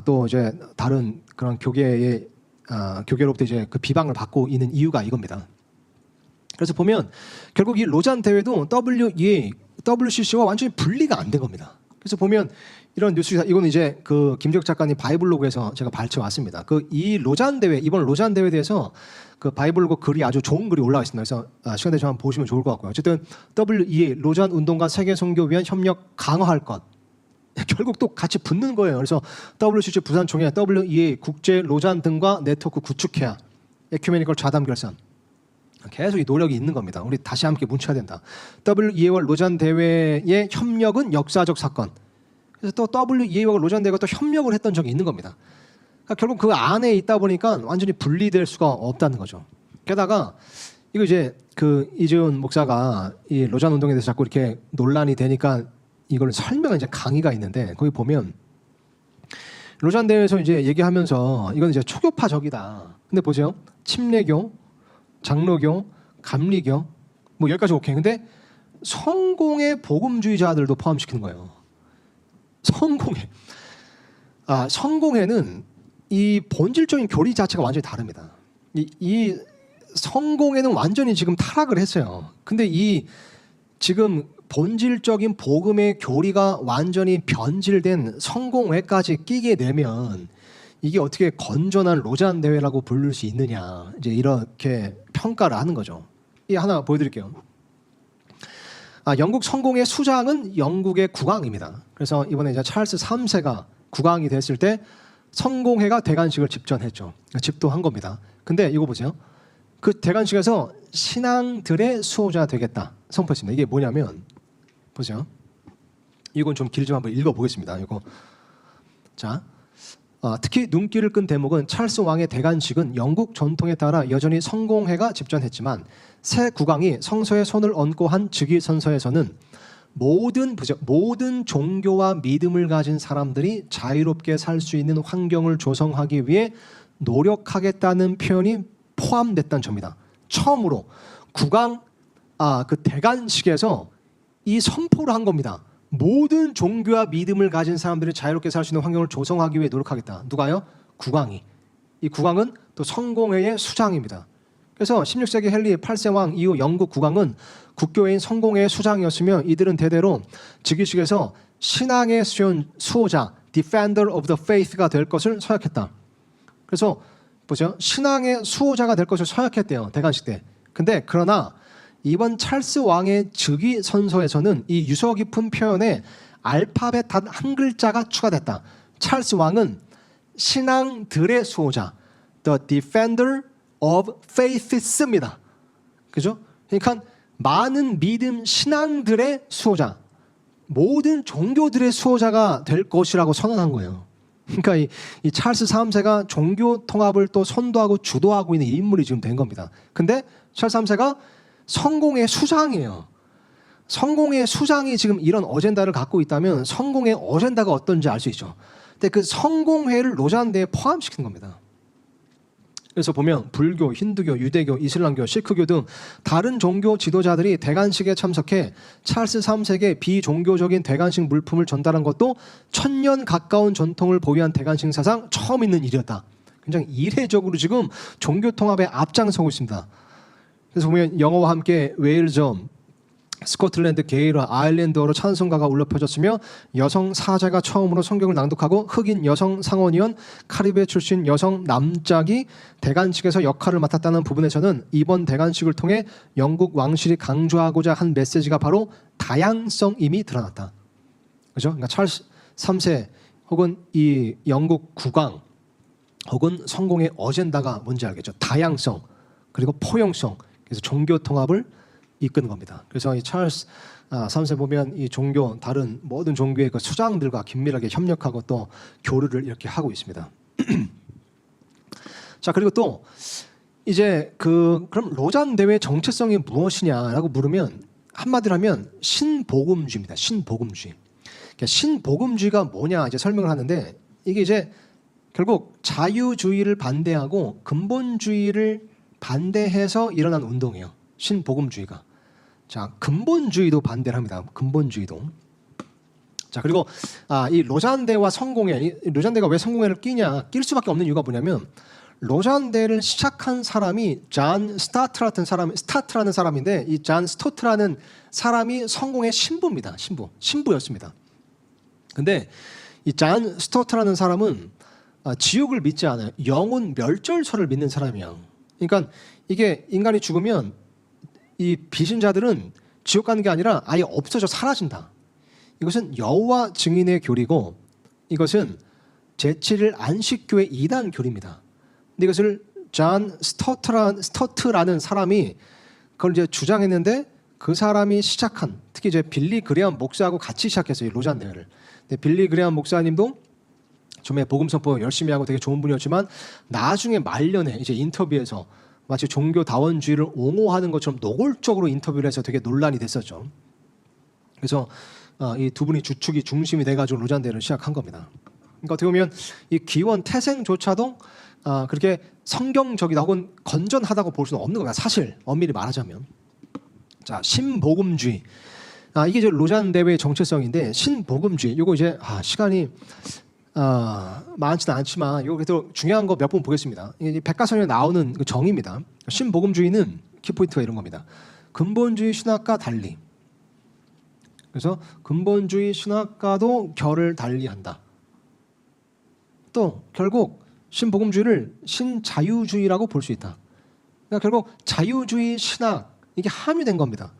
[SPEAKER 1] 또 이제 다른 그런 교계의 교계로부터 이제 그 비방을 받고 있는 이유가 이겁니다. 그래서 보면 결국 이 로잔 대회도 WEA, WCC와 완전히 분리가 안 된 겁니다. 그래서 보면 이런 뉴스 기사, 이거는 이제 그 김지혁 작가님 바이블로그에서 제가 발췌 왔습니다. 그 이 로잔 대회, 이번 로잔 대회에 대해서 그 바이블로그 글이 아주 좋은 글이 올라와 있습니다. 그래서 시간 되시면 한번 보시면 좋을 것 같고요. 어쨌든 WEA, 로잔 운동과 세계 선교 위한 협력 강화할 것. 결국 또 같이 붙는 거예요. 그래서 WCC 부산총회, WEA, 국제 로잔 등과 네트워크 구축해야 에큐메니컬 좌담 결산. 계속 이 노력이 있는 겁니다. 우리 다시 함께 뭉쳐야 된다. WEA와 로잔 대회의 협력은 역사적 사건. 그래서 또 WEA와 로잔 대회가 또 협력을 했던 적이 있는 겁니다. 그러니까 결국 그 안에 있다 보니까 완전히 분리될 수가 없다는 거죠. 게다가 이거 이제 그 이재훈 목사가 이 로잔 운동에 대해서 자꾸 이렇게 논란이 되니까 이걸 설명한 이제 강의가 있는데 거기 보면 로잔 대회에서 이제 얘기하면서 이건 이제 초교파적이다. 근데 보세요. 침례교, 장로교, 감리교 뭐 여기까지 오케이. 근데 성공의 복음주의자들도 포함시키는 거예요. 성공회는 이 본질적인 교리 자체가 완전히 다릅니다. 이 성공회는 완전히 지금 타락을 했어요. 근데 이 지금 본질적인 복음의 교리가 완전히 변질된 성공회까지 끼게 되면 이게 어떻게 건전한 로잔 대회라고 부를 수 있느냐, 이제 이렇게 평가를 하는 거죠. 이 하나 보여드릴게요. 영국 성공의 수장은 영국의 국왕입니다. 그래서 이번에 이제 찰스 3세가 국왕이 됐을 때 성공회가 대관식을 집전했죠. 집도한 겁니다. 근데 이거 보세요. 그 대관식에서 신앙들의 수호자 되겠다 선포했습니다. 이게 뭐냐면 보세요. 이건 좀 길지만 한번 읽어보겠습니다. 이거 자. 특히 눈길을 끈 대목은 찰스 왕의 대관식은 영국 전통에 따라 여전히 성공회가 집전했지만 새 국왕이 성서에 손을 얹고 한 즉위선서에서는 모든 종교와 믿음을 가진 사람들이 자유롭게 살 수 있는 환경을 조성하기 위해 노력하겠다는 표현이 포함됐다는 점입니다. 처음으로 국왕 그 대관식에서 이 선포를 한 겁니다. 모든 종교와 믿음을 가진 사람들이 자유롭게 살 수 있는 환경을 조성하기 위해 노력하겠다. 누가요? 국왕이. 이 국왕은 또 성공회의 수장입니다. 그래서 16세기 헨리 8세 왕 이후 영국 국왕은 국교회인 성공회의 수장이었으며 이들은 대대로 즉위식에서 신앙의 수호자, Defender of the Faith가 될 것을 서약했다. 그래서 보세요. 신앙의 수호자가 될 것을 서약했대요. 대관식 때. 근데 그러나 이번 찰스 왕의 즉위 선서에서는 이 유서 깊은 표현에 알파벳 단 한 글자가 추가됐다. 찰스 왕은 신앙들의 수호자, The Defender of Faiths입니다. 그죠? 그러니까 많은 믿음 신앙들의 수호자, 모든 종교들의 수호자가 될 것이라고 선언한 거예요. 그러니까 이 찰스 3세가 종교 통합을 또 선도하고 주도하고 있는 인물이 지금 된 겁니다. 근데 찰스 3세가 성공의 수장이에요. 성공의 수장이 지금 이런 어젠다를 갖고 있다면 성공의 어젠다가 어떤지 알 수 있죠. 근데 그 성공회를 로잔대에 포함시키는 겁니다. 그래서 보면 불교, 힌두교, 유대교, 이슬람교, 시크교 등 다른 종교 지도자들이 대관식에 참석해 찰스 3세에게 비종교적인 대관식 물품을 전달한 것도 1000년 가까운 전통을 보유한 대관식 사상 처음 있는 일이었다. 굉장히 이례적으로 지금 종교 통합에 앞장서고 있습니다. 그래서 보면 영어와 함께 웨일즈, 스코틀랜드, 게일, 아일랜드어로 찬송가가 울려 퍼졌으며 여성 사자가 처음으로 성경을 낭독하고 흑인 여성 상원의원, 카리브해 출신 여성 남짝이 대관식에서 역할을 맡았다는 부분에서는 이번 대관식을 통해 영국 왕실이 강조하고자 한 메시지가 바로 다양성임이 드러났다. 그죠? 그러니까 찰스 3세 혹은 이 영국 국왕 혹은 성공의 어젠다가 뭔지 알겠죠? 다양성 그리고 포용성. 그래서 종교 통합을 이끄는 겁니다. 그래서 이 찰스 3세 보면 이 종교 다른 모든 종교의 그 수장들과 긴밀하게 협력하고 또 교류를 이렇게 하고 있습니다. 자, 그리고 또 이제 그럼 로잔 대회 정체성이 무엇이냐라고 물으면 한마디로 하면 신복음주의입니다. 신복음주의. 그러니까 신복음주의가 뭐냐 이제 설명을 하는데 이게 이제 결국 자유주의를 반대하고 근본주의를 반대해서 일어난 운동이에요. 신복음주의가. 자, 근본주의도 반대를 합니다. 근본주의도. 자, 그리고 이 로잔대와 성공회, 이 로잔대가 왜 성공회를 낄 수밖에 없는 이유가 뭐냐면 로잔대를 시작한 사람이 잔 스타트라는 사람인데 이 잔 스토트라는 사람이 성공의 신부입니다. 신부였습니다. 근데 이 잔 스토트라는 사람은 지옥을 믿지 않아요. 영혼 멸절설을 믿는 사람이에요. 그러니까 이게 인간이 죽으면 이 비신자들은 지옥 가는 게 아니라 아예 없어져 사라진다. 이것은 여호와 증인의 교리고 이것은 제7일 안식교의 이단 교리입니다. 근데 이것을 잔 스토트라는 사람이 그걸 이제 주장했는데 그 사람이 시작한 특히 이제 빌리 그레엄 목사하고 같이 시작했어요. 이 로잔 대회를. 근데 빌리 그레엄 목사님도 처음에 복음 선포 열심히 하고 되게 좋은 분이었지만 나중에 말년에 이제 인터뷰에서 마치 종교다원주의를 옹호하는 것처럼 노골적으로 인터뷰를 해서 되게 논란이 됐었죠. 그래서 이 두 분이 주축이 중심이 돼가지고 로잔 대회를 시작한 겁니다. 그러니까 어떻게 보면 이 기원 태생조차도 그렇게 성경적이다 혹은 건전하다고 볼 수는 없는 겁니다. 사실 엄밀히 말하자면. 자, 신복음주의. 이게 이제 로잔 대회의 정체성인데 신복음주의. 이거 이제 시간이 많지는 않지만 이거 그래도 중요한 거 몇 번 보겠습니다. 이 백과사전에 나오는 그 정의입니다. 신복음주의는 키포인트가 이런 겁니다. 근본주의 신학과 달리. 그래서 근본주의 신학과도 결을 달리한다. 또 결국 신복음주의를 신자유주의라고 볼 수 있다. 그러니까 결국 자유주의 신학 이게 함유된 겁니다.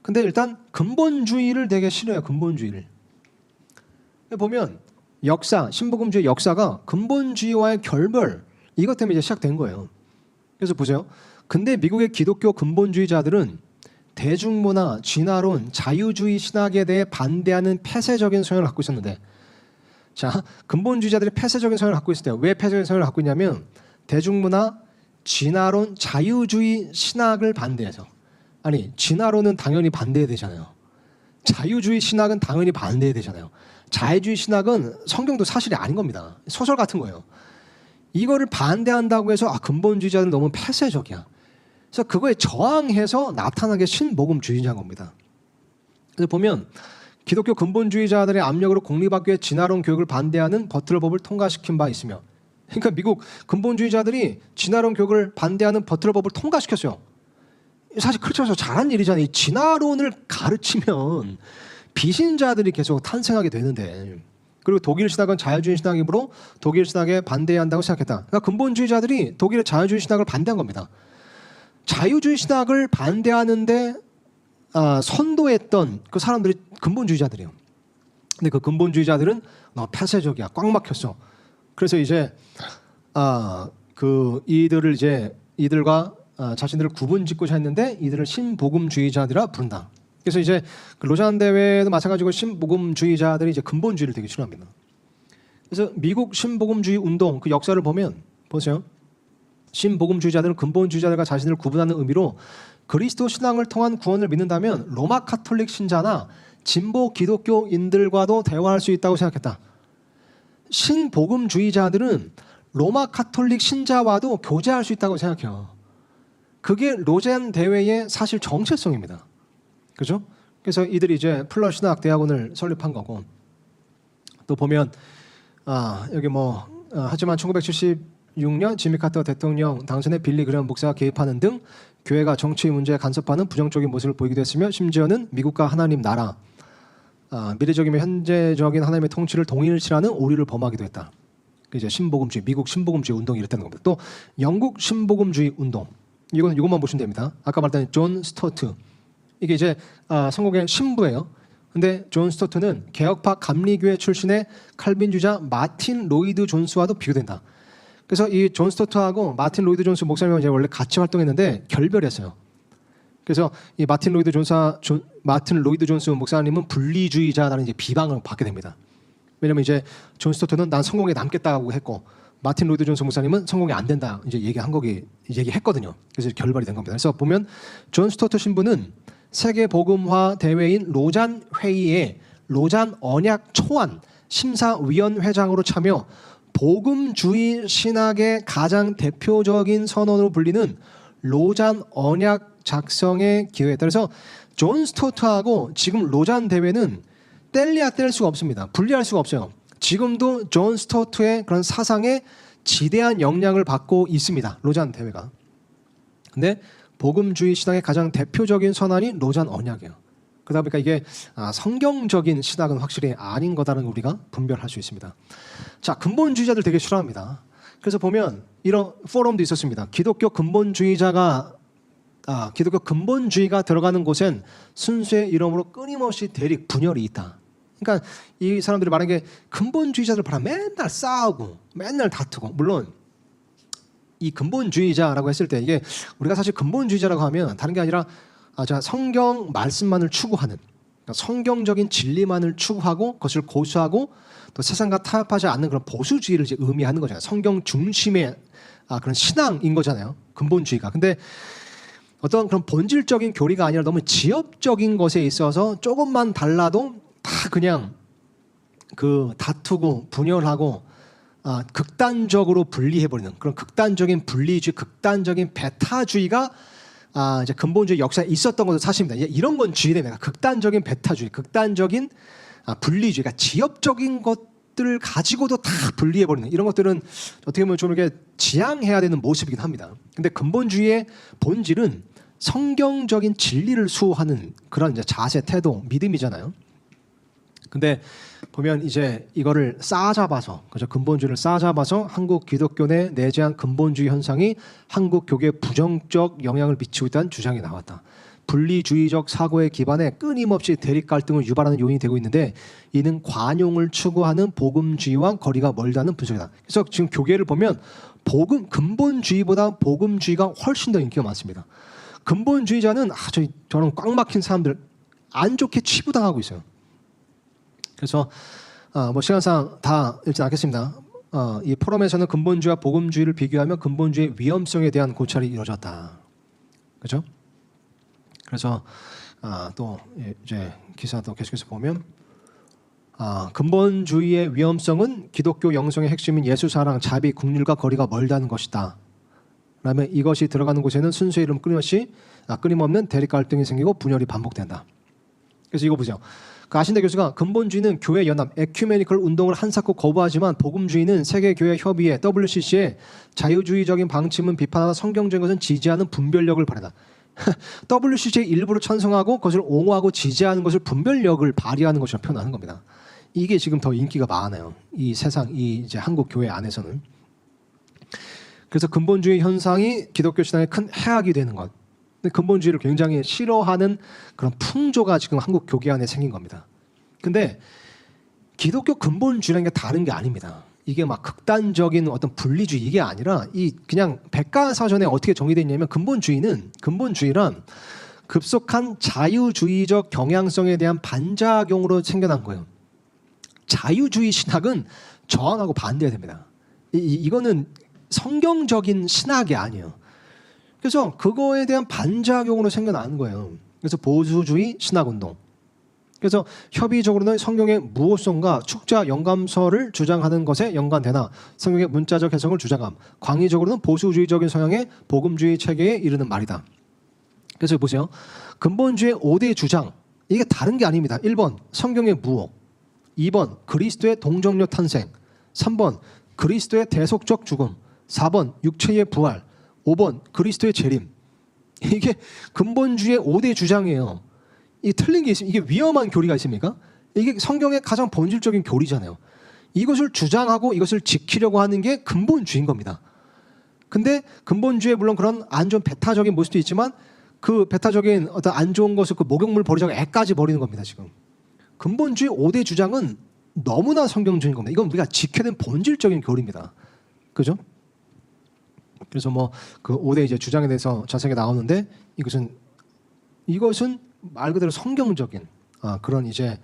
[SPEAKER 1] 근데 일단 근본주의를 되게 싫어해요. 근본주의를. 보면 역사, 신복음주의 역사가 근본주의와의 결별 이것 때문에 이제 시작된 거예요. 그래서 보세요. 근데 미국의 기독교 근본주의자들은 대중문화, 진화론, 자유주의 신학에 대해 반대하는 폐쇄적인 성향을 갖고 있었는데 자, 근본주의자들이 폐쇄적인 성향을 갖고 있을 때 왜 폐쇄적인 성향을 갖고 있냐면 대중문화, 진화론, 자유주의 신학을 반대해서 아니 진화론은 당연히 반대해야 되잖아요. 자유주의 신학은 당연히 반대해야 되잖아요. 자유주의 신학은 성경도 사실이 아닌 겁니다. 소설 같은 거예요. 이거를 반대한다고 해서 근본주의자들은 너무 폐쇄적이야. 그래서 그거에 저항해서 나타나게 신복음주의자인 겁니다. 그래서 보면 기독교 근본주의자들의 압력으로 공립학교의 진화론 교육을 반대하는 버틀러법을 통과시킨 바 있으며 그러니까 미국 근본주의자들이 진화론 교육을 반대하는 버틀러법을 통과시켰어요. 사실 그렇죠. 잘한 일이잖아요. 이 진화론을 가르치면 비신자들이 계속 탄생하게 되는데 그리고 독일 신학은 자유주의 신학이므로 독일 신학에 반대한다고 생각했다. 그러니까 근본주의자들이 독일의 자유주의 신학을 반대한 겁니다. 자유주의 신학을 반대하는데 선도했던 그 사람들이 근본주의자들이에요. 근데 그 근본주의자들은 너무 폐쇄적이야. 꽉 막혔어. 그래서 이제 이들과 자신들을 구분짓고자 했는데 이들을 신복음주의자들이라 부른다. 그래서 이제 그 로잔 대회도 마찬가지고 신복음주의자들이 이제 근본주의를 되게 싫어합니다. 그래서 미국 신복음주의 운동 그 역사를 보면 보세요. 신복음주의자들은 근본주의자들과 자신을 구분하는 의미로 그리스도 신앙을 통한 구원을 믿는다면 로마 카톨릭 신자나 진보 기독교인들과도 대화할 수 있다고 생각했다. 신복음주의자들은 로마 카톨릭 신자와도 교제할 수 있다고 생각해요. 그게 로젠 대회의 사실 정체성입니다. 그죠? 그래서 이들이 이제 플러 신학 대학원을 설립한 거고, 또 보면 여기 하지만 1976년 지미 카터 대통령 당선에 빌리 그레엄 목사가 개입하는 등 교회가 정치 문제에 간섭하는 부정적인 모습을 보이기도 했으며, 심지어는 미국과 하나님 나라, 미래적이며 현재적인 하나님의 통치를 동일시하는 오류를 범하기도 했다. 이제 신복음주의, 미국 신복음주의 운동이 이랬다는 겁니다. 또 영국 신복음주의 운동, 이것만 보시면 됩니다. 아까 말했던 존 스토트, 이게 이제 성공의 신부예요. 근데 존 스토트는 개혁파 감리교회 출신의 칼빈주의자 마틴 로이드 존스와도 비교된다. 그래서 이 존 스토트하고 마틴 로이드 존스 목사님은 이제 원래 같이 활동했는데 결별했어요. 그래서 이 마틴 로이드 존스 목사님은 분리주의자라는 이제 비방을 받게 됩니다. 왜냐면 이제 존 스토트는 난 성공에 남겠다고 했고, 마틴 로이드 존스 목사님은 성공이 안 된다 이제 얘기했거든요. 그래서 결발이 된 겁니다. 그래서 보면 존 스토트 신부는 세계 복음화 대회인 로잔 회의에 로잔 언약 초안 심사위원회장으로 참여, 복음주의 신학의 가장 대표적인 선언으로 불리는 로잔 언약 작성에 기여했다. 그래서 존 스토트하고 지금 로잔 대회는 뗄래야 뗄 수가 없습니다. 분리할 수가 없어요. 지금도 존 스토트의 그런 사상에 지대한 영향을 받고 있습니다. 로잔 대회가. 근데 복음주의 신학의 가장 대표적인 선언이 로잔 언약이에요. 그러다 보니까 이게 성경적인 신학은 확실히 아닌 거다라는 걸 우리가 분별할 수 있습니다. 자, 근본주의자들 되게 싫어합니다. 그래서 보면 이런 포럼도 있었습니다. 기독교 근본주의가 들어가는 곳엔 순수의 이름으로 끊임없이 대립 분열이 있다. 그러니까 이 사람들이 말하는 게 근본주의자들 봐라, 맨날 싸우고 맨날 다투고. 물론 이 근본주의자라고 했을 때 이게 우리가 사실 근본주의자라고 하면 다른 게 아니라 성경 말씀만을 추구하는, 그러니까 성경적인 진리만을 추구하고 그것을 고수하고 또 세상과 타협하지 않는 그런 보수주의를 이제 의미하는 거잖아요. 성경 중심의 그런 신앙인 거잖아요. 근본주의가. 근데 어떤 그런 본질적인 교리가 아니라 너무 지엽적인 것에 있어서 조금만 달라도 다 그냥 다투고 분열하고 극단적으로 분리해버리는 그런 극단적인 분리주의, 극단적인 배타주의가 이제 근본주의 역사에 있었던 것도 사실입니다. 이런 건 주의됩니다. 극단적인 배타주의, 극단적인 분리주의가 지엽적인 것들을 가지고도 다 분리해버리는 이런 것들은 어떻게 보면 좀 이렇게 지양해야 되는 모습이긴 합니다. 근데 근본주의의 본질은 성경적인 진리를 수호하는 그런 이제 자세, 태도, 믿음이잖아요. 근데 보면 이제 이거를 싸잡아서, 그죠? 근본주의를 싸잡아서 한국 기독교 내 내재한 근본주의 현상이 한국 교계에 부정적 영향을 미치고 있다는 주장이 나왔다. 분리주의적 사고에 기반해 끊임없이 대립 갈등을 유발하는 요인이 되고 있는데, 이는 관용을 추구하는 복음주의와 거리가 멀다는 분석이다. 그래서 지금 교계를 보면 근본주의보다 복음주의가 훨씬 더 인기가 많습니다. 근본주의자는 저런 꽉 막힌 사람들 안 좋게 치부당하고 있어요. 그래서 시간상 다 읽지 않겠습니다. 이 포럼에서는 근본주의와 복음주의를 비교하며 근본주의의 위험성에 대한 고찰이 이루어졌다. 그렇죠? 그래서 또 이제 기사도 계속해서 보면 근본주의의 위험성은 기독교 영성의 핵심인 예수 사랑, 자비, 긍휼과 거리가 멀다는 것이다. 그다음에 이것이 들어가는 곳에는 순수의 이름 끊임없는 대립 갈등이 생기고 분열이 반복된다. 그래서 이거 보세요. 아신대 교수가 근본주의는 교회 연합, 에큐메니컬 운동을 한사코 거부하지만 복음주의는 세계교회 협의회, WCC의 자유주의적인 방침은 비판하다 성경적인 것은 지지하는 분별력을 발휘한다. WCC의 일부를 찬성하고 그것을 옹호하고 지지하는 것을 분별력을 발휘하는 것이라고 표현하는 겁니다. 이게 지금 더 인기가 많아요. 이 세상, 이제 한국 교회 안에서는. 그래서 근본주의 현상이 기독교 신앙에 큰 해악이 되는 것. 근본주의를 굉장히 싫어하는 그런 풍조가 지금 한국 교계 안에 생긴 겁니다. 근데 기독교 근본주의라는 게 다른 게 아닙니다. 이게 막 극단적인 어떤 분리주의 이게 아니라 그냥 백과사전에 어떻게 정의되어 있냐면 근본주의란 급속한 자유주의적 경향성에 대한 반작용으로 생겨난 거예요. 자유주의 신학은 저항하고 반대해야 됩니다. 이거는 성경적인 신학이 아니에요. 그래서 그거에 대한 반작용으로 생겨나는 거예요. 그래서 보수주의 신학운동. 그래서 협의적으로는 성경의 무호성과 축자 영감서를 주장하는 것에 연관되나 성경의 문자적 해석을 주장함. 광의적으로는 보수주의적인 성향의 복음주의 체계에 이르는 말이다. 그래서 보세요. 근본주의 5대 주장. 이게 다른 게 아닙니다. 1번 성경의 무호, 2번 그리스도의 동정녀 탄생, 3번 그리스도의 대속적 죽음, 4번 육체의 부활, 5번 그리스도의 재림. 이게 근본주의 5대 주장이에요. 이 틀린 게 있으면 이게 위험한 교리가 있습니까? 이게 성경의 가장 본질적인 교리잖아요. 이것을 주장하고 이것을 지키려고 하는 게 근본주의인 겁니다. 근데 근본주의에 물론 그런 안 좋은 배타적인 모습도 있지만 그 배타적인 어떤 안 좋은 것을 그 목욕물 버리자고 애까지 버리는 겁니다. 지금 근본주의 5대 주장은 너무나 성경적인 겁니다. 이건 우리가 지켜야 되는 본질적인 교리입니다. 그죠? 그래서 뭐 그 5대 이제 주장에 대해서 자세하게 나오는데 이것은 말 그대로 성경적인 그런 이제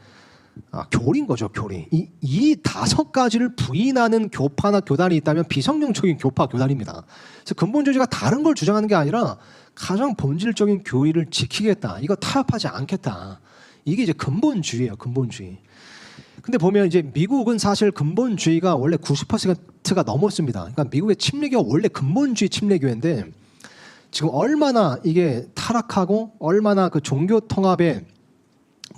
[SPEAKER 1] 교리인 거죠. 교리. 이 5가지를 부인하는 교파나 교단이 있다면 비성경적인 교파 교단입니다. 그래서 근본주의가 다른 걸 주장하는 게 아니라 가장 본질적인 교리를 지키겠다. 이거 타협하지 않겠다. 이게 이제 근본주의예요. 근본주의. 근데 보면 이제 미국은 사실 근본주의가 원래 90%가 넘었습니다. 그러니까 미국의 침례교가 원래 근본주의 침례교회인데 지금 얼마나 이게 타락하고 얼마나 그 종교 통합의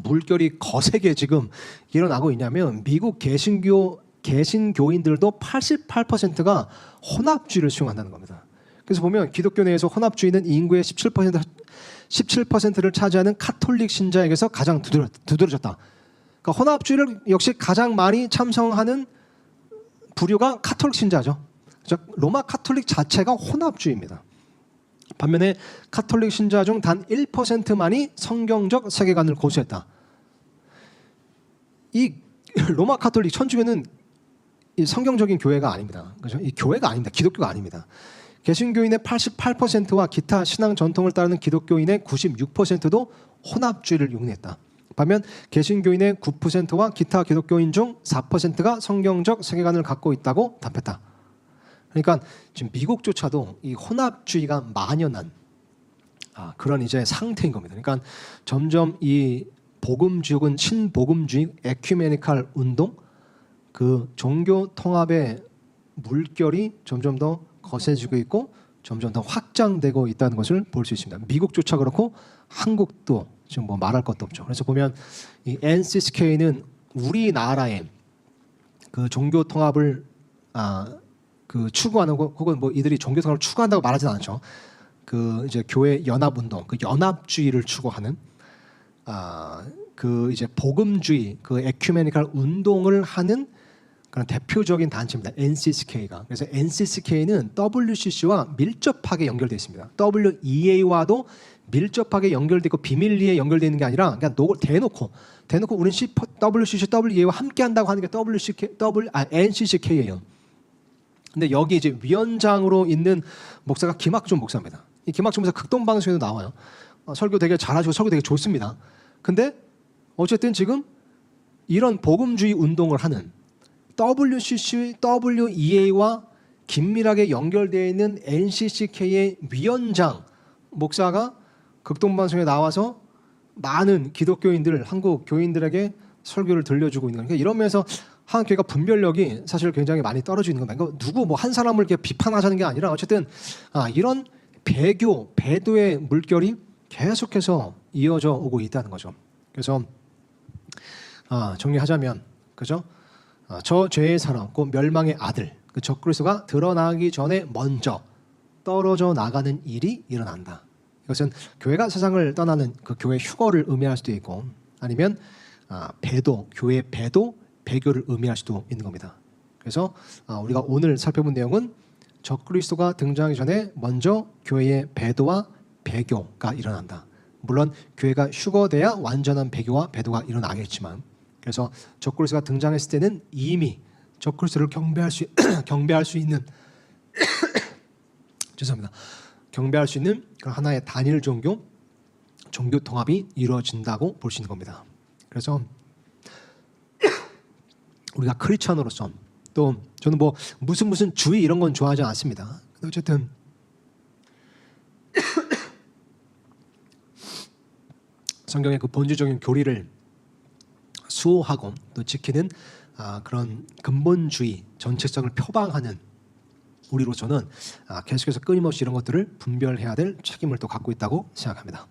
[SPEAKER 1] 물결이 거세게 지금 일어나고 있냐면 미국 개신교인들도 88%가 혼합주의를 수용한다는 겁니다. 그래서 보면 기독교 내에서 혼합주의는 인구의 17%를 차지하는 카톨릭 신자에게서 가장 두드러졌다. 그러니까 혼합주의를 역시 가장 많이 참석하는 부류가 카톨릭 신자죠. 로마 카톨릭 자체가 혼합주의입니다. 반면에 카톨릭 신자 중 단 1%만이 성경적 세계관을 고수했다. 이 로마 카톨릭 천주교는 이 성경적인 교회가 아닙니다. 그죠? 이 교회가 아닙니다. 기독교가 아닙니다. 개신교인의 88%와 기타 신앙 전통을 따르는 기독교인의 96%도 혼합주의를 용인했다. 반면 개신교인의 9%와 기타 기독교인 중 4%가 성경적 세계관을 갖고 있다고 답했다. 그러니까 지금 미국조차도 이 혼합주의가 만연한 그런 이제 상태인 겁니다. 그러니까 점점 이 복음주의 혹은 신복음주의 에큐메니칼 운동, 그 종교 통합의 물결이 점점 더 거세지고 있고 점점 더 확장되고 있다는 것을 볼 수 있습니다. 미국조차 그렇고 한국도 지금 뭐 말할 것도 없죠. 그래서 보면 이 NCCK는 우리나라의 그 종교 통합을 그 추구하는 거 혹은 뭐 이들이 종교 통합을 추구한다고 말하지는 않죠. 그 이제 교회 연합 운동, 그 연합주의를 추구하는 그 이제 복음주의, 그 에큐메니칼 운동을 하는 그런 대표적인 단체입니다. NCCK가. 그래서 NCCK는 WCC와 밀접하게 연결되어 있습니다. WEA와도 밀접하게 연결되어 있고 비밀리에 연결되어 있는 게 아니라 그냥 대놓고 우리는 WCC, WEA와 함께한다고 하는 게 NCCK예요. 근데 여기 이제 위원장으로 있는 목사가 김학준 목사입니다. 이 김학준 목사 극동방송에도 나와요. 설교 되게 잘하시고 설교 되게 좋습니다. 근데 어쨌든 지금 이런 복음주의 운동을 하는 WCC, WEA와 긴밀하게 연결되어 있는 NCCK의 위원장 목사가 극동방송에 나와서 많은 기독교인들, 한국 교인들에게 설교를 들려주고 있는 거니까 이런 면에서 한국교회가 분별력이 사실 굉장히 많이 떨어지고 있는 겁니다. 그러니까 누구 뭐 한 사람을 이렇게 비판하자는 게 아니라 어쨌든 이런 배도의 물결이 계속해서 이어져 오고 있다는 거죠. 그래서 정리하자면 그죠? 저 죄의 사람, 곧 멸망의 아들, 그 적그리스도가 드러나기 전에 먼저 떨어져 나가는 일이 일어난다. 이것은 교회가 세상을 떠나는 그 교회 휴거를 의미할 수도 있고 아니면 배도, 교회 배도, 배교를 의미할 수도 있는 겁니다. 그래서 우리가 오늘 살펴본 내용은 적그리스도가 등장하기 전에 먼저 교회의 배도와 배교가 일어난다. 물론 교회가 휴거돼야 완전한 배교와 배도가 일어나겠지만 그래서 적그리스도가 등장했을 때는 이미 적그리스도를 경배할 수 있는 죄송합니다. 경배할 수 있는 그런 하나의 단일 종교 통합이 이루어진다고 볼 수 있는 겁니다. 그래서 우리가 크리스천으로서 또 저는 뭐 무슨 주의 이런 건 좋아하지 않습니다. 근데 어쨌든 성경의 그 본질적인 교리를 수호하고 또 지키는 그런 근본주의 정체성을 표방하는 우리로서는 계속해서 끊임없이 이런 것들을 분별해야 될 책임을 또 갖고 있다고 생각합니다.